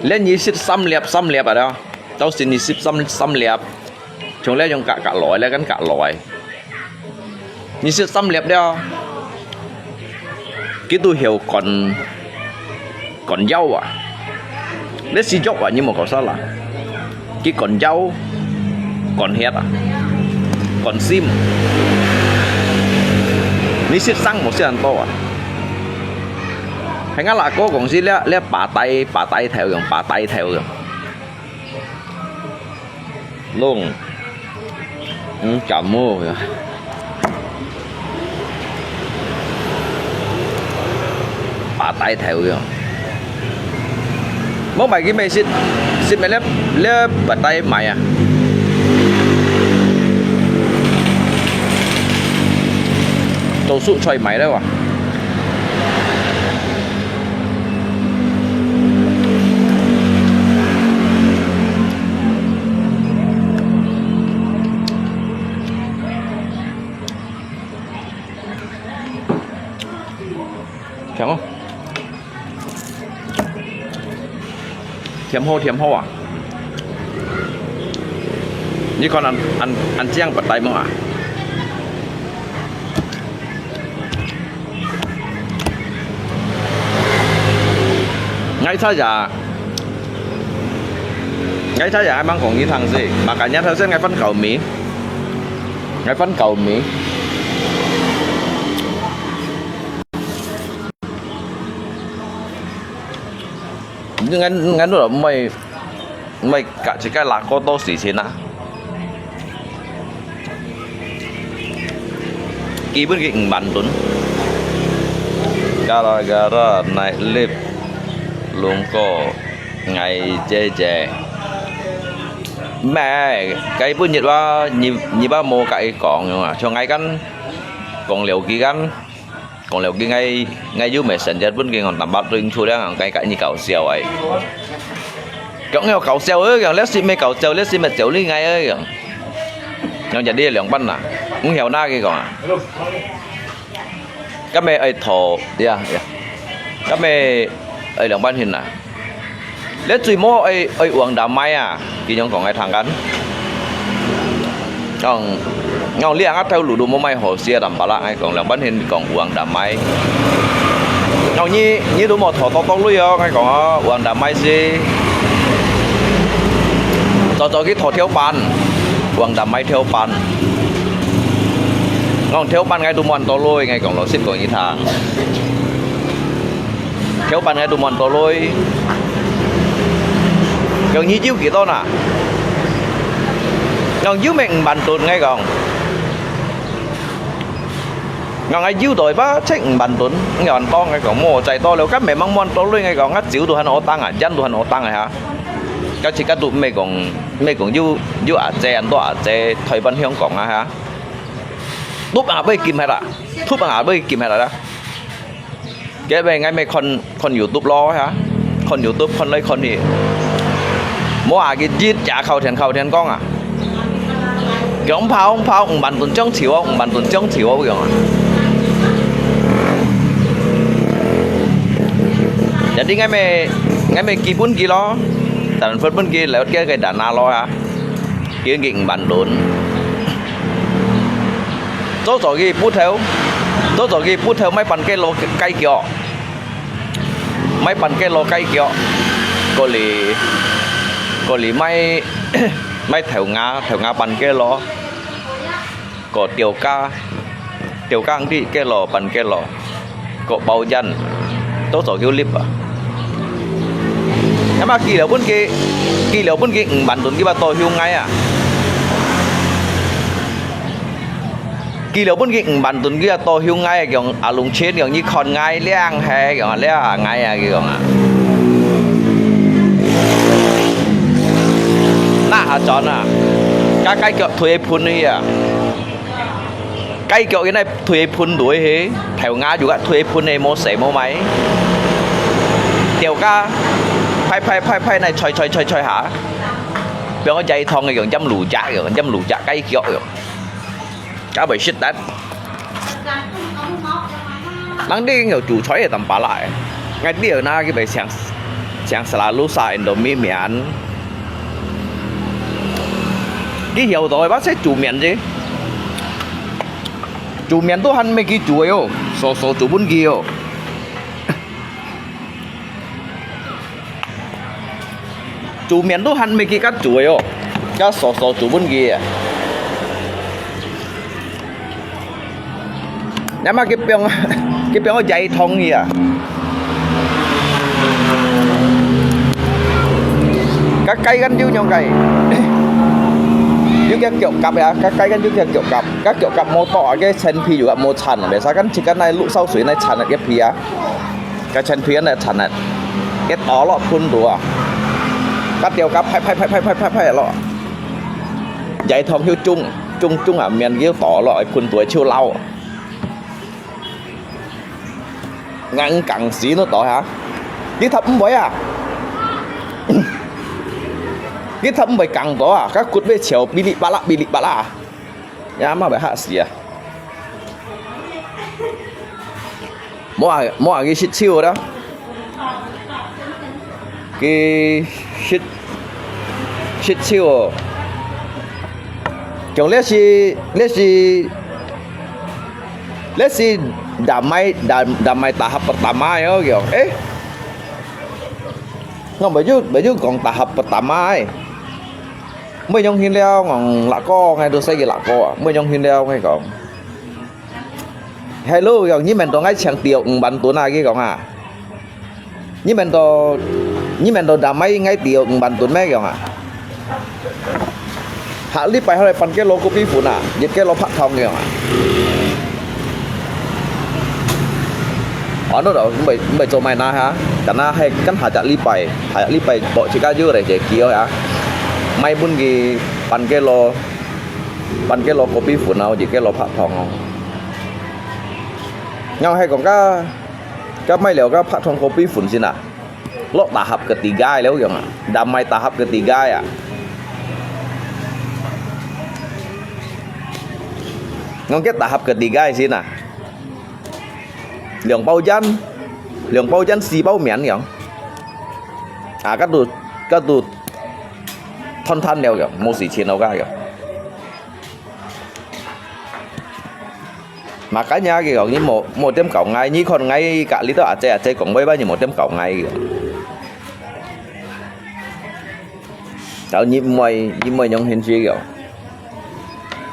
lên như xích xăm liệp ở đâu cháu xin như xích xăm liệp chúng lấy dùng cả loại lấy gắn cả loại như xích xăm liệp đeo cái tôi hiểu còn dâu à lấy xí dốc à nhưng mà có sao là cái còn dâu còn hết à còn sim ní xịt xăng một xe to à hay ngã lại cô còn gì lẽ bà tay theo rồi luôn cảm ơn rồi bà tay theo rồi mỗi bài cái mày xịt mày lép bà tay mày à tôi sụn xoay máy đâu à thèm không thèm hô à như con ăn chiang bật tay không à ngay sao giờ ai mang còn như thằng gì mà cả nhà thơ sẽ ngay phân cầu Mỹ nhưng ngắn nữa mày cả chỉ cái lạc có to xỉ xí nè ký bước gịnh bắn tuấn gara này lip luôn có ngày chè mẹ cái bữa nhiệt ba nhị ba mô cái còn mà cho ngay căn còn liều kia ngay dưới mẹ sần chết vẫn kia còn tầm bát rinh thôi đang cái như cậu xèo ấy cậu nghe cậu xèo ấy kìa lết xí mê cậu xèo lết xí mẹ xèo đi ngay ấy kìa nhưng giờ đi lượng bắn à cũng hiểu na kia còn à các mẹ ấy thổ đi à các mẹ ấy lượng bắn hình à lết chui mô ấy uống Damai à thì nhóm còn ai thằng gắn ngon liang á theo lũ đồ mày hồ xe Tampalak ai còn là bắn hình còn uống Damai ngon như đồ một thọ to lui ai còn uống Damai gì cho cái thọ theo bàn uống Damai theo bàn ngon theo bàn ngay đồ mòn to lui ngay còn nó xịt còn như thằng theo bàn ngay đồ mòn to lui còn như chiếu kia to nè ngon dưới mình bàn tuần ngay còn ngon ai dưới tuổi bá trách bàn tuần ngon to ngay còn mồ chạy to lâu các mẹ mong mòn to luôn ngay còn ngắt chịu tụi hắn ổ tăng à chân tụi hắn ổ tăng này hả các chị các tụi mày còn dưới à chè ăn to à chè thời văn hiếu còn à hả túp à bây kìm hay là túp à bây kìm hay là đó cái về ngay mày con YouTube lo hả con YouTube con lấy con gì mua à cái giết trả khẩu thiền con à cái ông phao bạn tuần trong chiều ông bạn tuần trong chiều ông à giờ đi ngay mày kỳ bún kỳ lo tận phân bún kỳ lại cái đàn na lo à kia nghịnh bạn tuần tốt rồi cái bút theo mấy bàn cái lô cây kiểu mấy bàn cái lô cây kiểu có lý mấy theo ngã bàn cái lô có tiểu ca đi cái lò bàn cái lò có bao dân tốt rồi cái clip à nhưng mà kỳ liệu bốn kia bạn tuần cái bà tôi hiu ngay à kỳ liệu bốn kia bạn tuần kia tôi hiu ngay kiểu Alung chết kiểu như còn ngay liang hay kiểu lẽ ngay à kiểu à na hả chọn à các cái kiểu thuê phun đi à cái kiểu cái này thuê phun đuổi hết theo ngã juga thuê phun này mua sẻ mua máy tiểu ca phai này chơi hả bây giờ chạy thong này gần chấm lù chả cái kiểu cá bể shit đấy mang đi nhiều chủ chói ở Tampalak ngay đi ở na cái bể sáng selalu sa Indomie miền đi hiểu rồi bác sẽ chủ miền gì chủ miền tôi hắn mấy cái chủ ấy số chủ bún kia chủ miền tôi hắn mấy cái chủ ấy cái sổ chủ bên kia nhưng mà cái biếng nó dày thông gì à các cây gắn dưới nhau cây dưới cái kiểu cặp à các cây gắn dưới cái kiểu cặp các kiểu cặp mô tỏ cái chân phi juga mô chăn để sao cái chỉ cái này lũ sau suy này chăn là cái phi á cái chân phi này chăn này cái tó lọ phun đùa các điều cặp phải lọ dày thông hiếu chung à miền kia tỏ lọ phun tuổi chiêu lau ngăn cẳng xí nó tỏ hả cái thấm với à cái thấm với cẳng tỏ à các cút với chiều bị bạ lạ nhá mà phải hạ xí à mua cái shit chiêu đó cái shit chiêu kiểu let's see damai tahap pertama ya kiểu nggak baju còn tahap pertama mới nhông hin leo ngon lạ co ngay đồ xây gì lạ co mới nhông hin leo ngay còn hello kiểu như mình tôi ngay chẳng tiêu bắn tuần này cái còn à như mình tôi damai ngay tiêu bắn tuần mấy kiểu à hạ lý phải hơi phần cái lô copy phụ nè những cái lô phát thông kiểu à ở nó đâu cũng bị cho mày na hả cả na hay cắn hạ chặt lý bay bộ chỉ cá dưa để chạy kia hả mày muốn gì bàn cái lô copy phụ nào chỉ cái lô phát thông không nhau hay còn cái mày liệu cái phát thông copy phụ gì nè lọ tahap ketiga léo kiểu à damai tahap ketiga à ngon cái tahap ketiga sih nè lượng bao chân xì bao miệng nhở à các tụt thân đều kiểu một xí chiến đâu cả kiểu mà cả nhà kiểu như một tem cổng ngay như còn ngay cả lý do à chơi cũng bao nhiêu một tem cổng ngay kiểu đó như mày nhung hình gì kiểu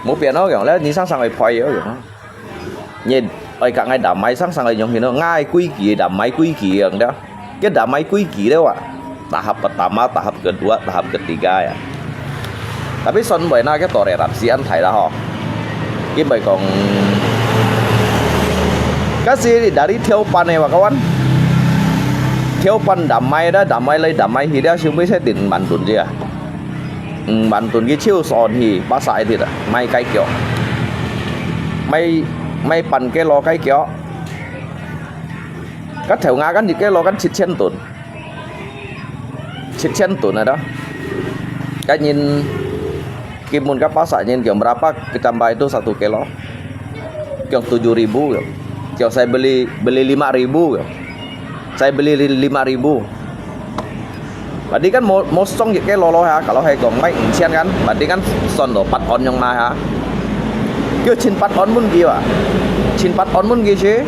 một biển nó kiểu là như sang rồi phơi kiểu nhìn ở cả ngày đám máy sang rồi nhung hình nó ngay quy kỳ đám máy quy kỳ đó cái đám máy quy kỳ đó à tahap pertama tahap kedua tahap ketiga ya tapi son bởi na cái toleransi anh thấy là họ cái bài còn cái gì thì dari theo pan này mà các bạn theo pan damai lấy damai thì đã chúng mới sẽ tìm bản tuần gì à bản tuần cái chiêu sòn thì ba sai thì là may cái kiểu may pan cái lo cái kiểu các theo ngã cái cái lo cái chít chen tuần này đó cái nhìn cái môn các pasar nhìn kiểu berapa ditambah itu 1 kilo kiểu 7.000 kiểu saya beli 5.000 kiểu saya beli 5.000 berarti kan mau song những cái lo ha kalau hay còn mấy chen kan berarti kan son do 4 on yang na ha kêu chin 4 on mun kia à chin 4 on mun kia chứ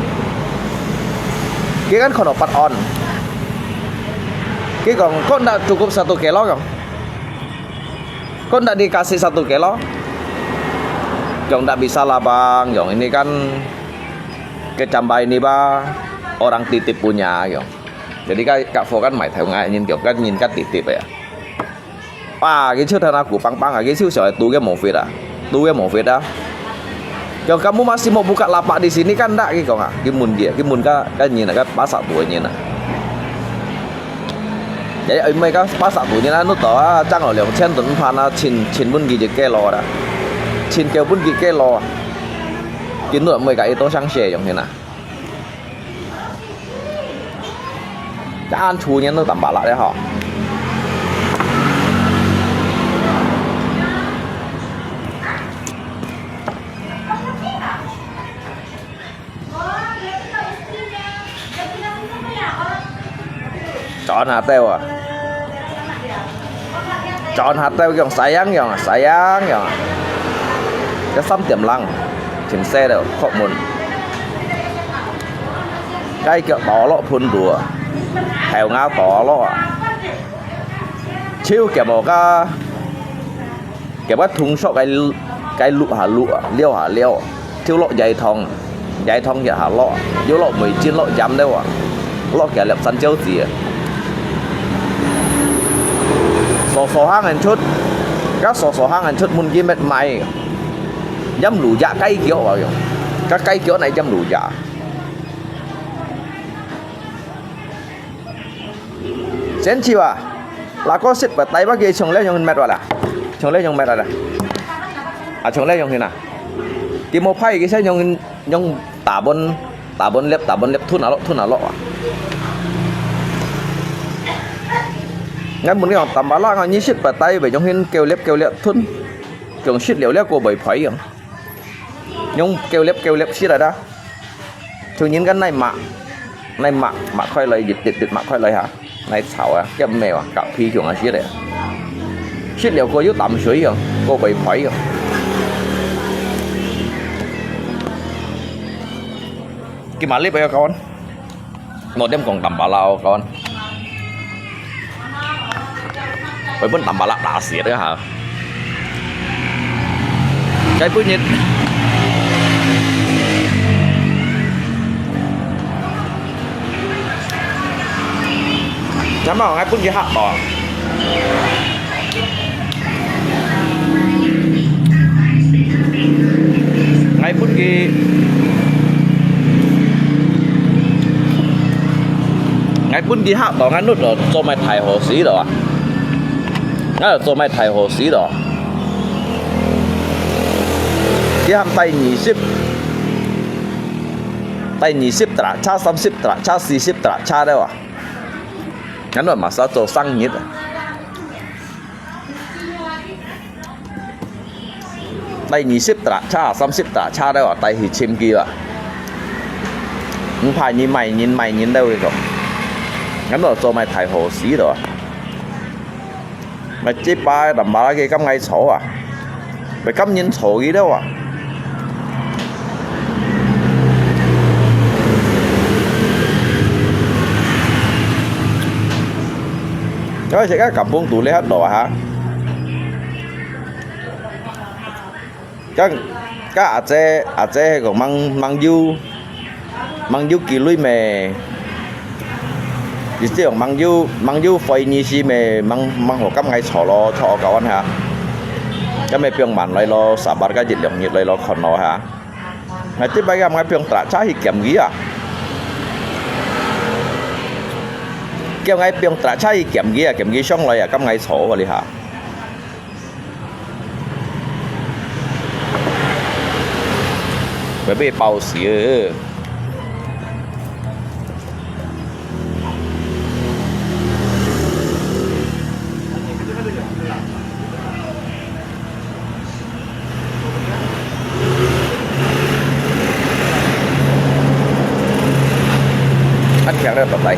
cái kan còn 4 on cái còn con đã cukup 1 kilo không con đã dikasih 1 kilo Jong tak bisa lah bang, Jong ini kan kecambah ini bang orang titip punya Jong. Jadi Kak Fo kan mày theo ngay nhìn kiểu kan nhìn các titip vậy à. Cái chiếc thân aku pang-pang cái siêu sỏi tu cái một Việt đó. Kalau kamu masih mau buka lapak di sini kan enggak gitu nggak? Cái mun kan nhìn là cái pasar tuổi nhìn à. Jadi ở mấy cái pasar tuổi nhìn là nó tỏ trang ở 2,000 tuần phan là chín bún gì cái lò đó. Chín kêu bún gì cái lò. Kiến nữa mấy cái to sang xe giống thế nào. Cái ăn chú nhìn nó tạm bạ lại đấy họ. Chọn hạt teo à? Chọn hạt teo kiểu sayang kiểu cái xăm tiềm lăng chỉnh xe đều khổ mồn cái kiểu tỏ lọ phun đùa heo ngao tỏ lọ chiêu kiểu một cái cái bắt thùng sọ cái lụa hả liêu thiếu lọ dày thòng giờ hả lọ vô lọ 19 lọ dám đâu à lọ kẻ lẹp săn châu gì à sò hang anh chút các sò hang anh chút muốn gì mệt mày dám lù dạ cây kiểu vào các cây kiểu này dám lù dạ sen chi à là có xịt vào tay bác kia trồng lên trong mệt rồi là trồng lên trong mệt rồi là à trồng lên trong thế nào cái một phay cái xe nhông tả bôn lép thun nào lọ ngay muốn cái tầm bá la như xịt vào tay bởi trong hiên kêu lép thun trường xịt liều lép của bảy phẩy rồi nhông kêu lép xịt rồi đó thường những cái này mạ khoai lời dịch mạ khoai lời hả này xảo à cái mèo à cạo phi trường à xịt đấy xịt liều cô dưới tầm suối rồi cô bảy phẩy rồi cái mà clip bây giờ con một đêm còn tầm bà lao con với bên tầm bà lạc đã xịt đấy hả cái bữa nhịn chấm vào ngay bún gì hạt đỏ ngay bún gì ngay bún gì hạt đỏ ngay nút rồi cho mày thải hồ xí rồi ngay là cho mày thải hồ xí rồi cái ham tay nhị ship trả cha 30 trả cha 40 trả cha đấy à ngắn rồi mà sao cho sang nhít tay nhị ship trả cha 30 trả cha đấy à tay thì chim kia à không phải nhìn mày nhìn đâu rồi ngắn rồi cho mày thải hồ xí rồi mày chế ba đầm ba cái cắm ngay sổ à mày cắm nhìn sổ gì đâu à đó sẽ các cặp buông tủ lấy hết đồ hả các à che còn mang du kỳ lui mè chỉ tiếc mang du phơi như gì mè mang hồ cắm ngay sổ lo cho cậu anh hả cái mẹ piang bản lại lo xả bát cái dịch lượng nhiệt lại lo khẩn nó hả ngày tiếp bây giờ ngay piang trả trái thì kèm ghi à kêu ngay piang trả trái thì kèm ghi xong lại à cắm ngay sổ vào đi hả phải bị bao xỉa ăn kẹo đây tập tay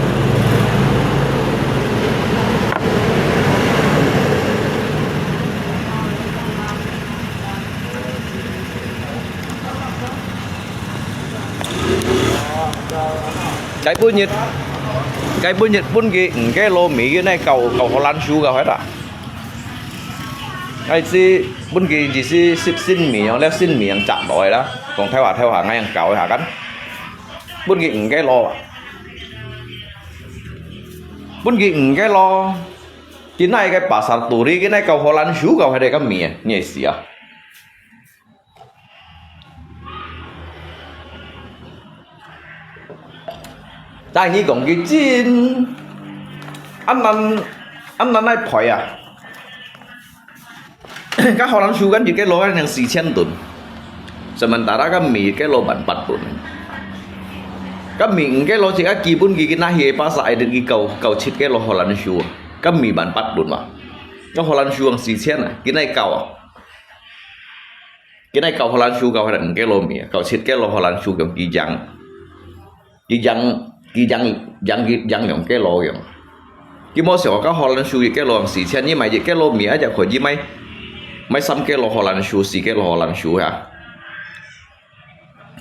cái bún nhật bún cái lô Mỹ cái này cầu Hồ Lan su cầu hết à cái gì bún gì chỉ xin mì nó xin mì ăn chặt rồi đó còn theo hả ngay ăn cầu hả cánh bún cái lô bún cái lô cái này cái bà sản tủ đi cái này cầu Hồ Lan su cầu hay đây cái mì nhảy xì à tại như còn cái chín anh này phải à các họ làm su gắn gì cái lô này 4,000 tuần sementara cái mì cái lô bản 4 tuần cái mì cái lô chỉ cái kỳ bún cái này hiện pas lại được cái cầu chít cái lô họ làm su cái mì bản 4 tuần mà cái họ làm su 4,000 này cái này cầu à cái này cầu họ làm su cầu hay là cái lô mì cầu chít cái lô họ làm su kiểu kỳ dăng những cái lô vậy cái món sữa các họ làm su cái lô 4,000 nhưng mà cái lô mì ở chỗ khỏi gì mấy xăm cái lô họ làm su xì cái lô họ làm su hả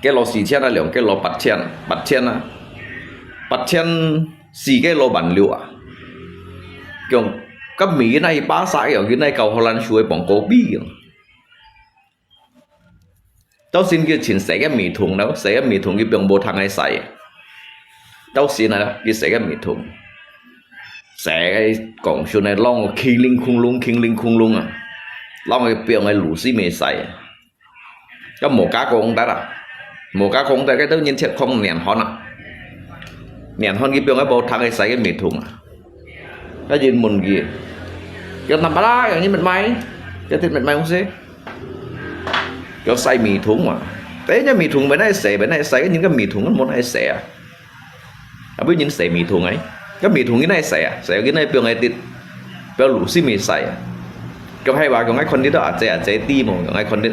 cái lô 4,000 là lượng cái lô 8,000 á 8,000 xì cái lô bản liệu à kiểu cái mì này 3 sải ở cái này cầu họ làm su bằng cổ bi 周先叫前寫嘅米桶咯，寫嘅米桶佢並冇湯去洗，周先啊，佢寫嘅米桶，寫嘅講出嚟啷個傾靈空窿啊，啷個並係螺絲未洗，咁冇加工得啦，冇加工得，cái tự nhiên thiệt không nén hòn à, nén hòn cái並係冇湯去洗嘅米桶啊，cái gì muốn gì, cái nằm ba laอย่างนี้มันไหมcái thịtมันไหมkhông xí có xay mì thúng mà thế nha mì thúng bên này xay những cái mì thúng nó muốn hay xẻ à biết những xẻ mì thúng ấy cái mì thúng cái này xẻ cái này biểu này thịt biểu lũ xí mì xay trong hay bà còn ai con đi đó à chế ti mà còn ai con đi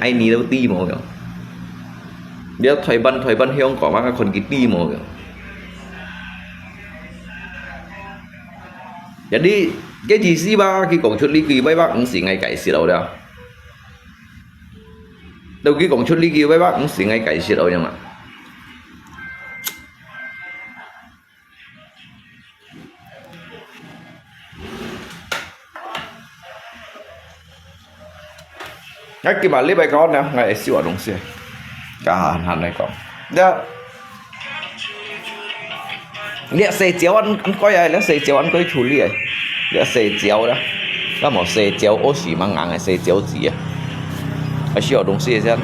ai ní đâu ti mà nhớ thời ban hiếu có các con cái ti mà jadi cái gì xí ba khi còn chút lý kỳ với bác cũng xỉ ngày cày xỉ đâu đâu đâu cái còn chút lý kỳ với bác cũng xỉ ngày cày xỉ đâu nhưng mà cái bà lấy bài con nè ngày xíu ở đồng xe cả hẳn này con đó nè xe chéo ăn coi ai nè xe chéo ăn coi chủ lý nè xe chéo đó cái mỏ xe chéo ô xỉ mang ngang này xe chéo gì à ở xíu ở đồng xe xem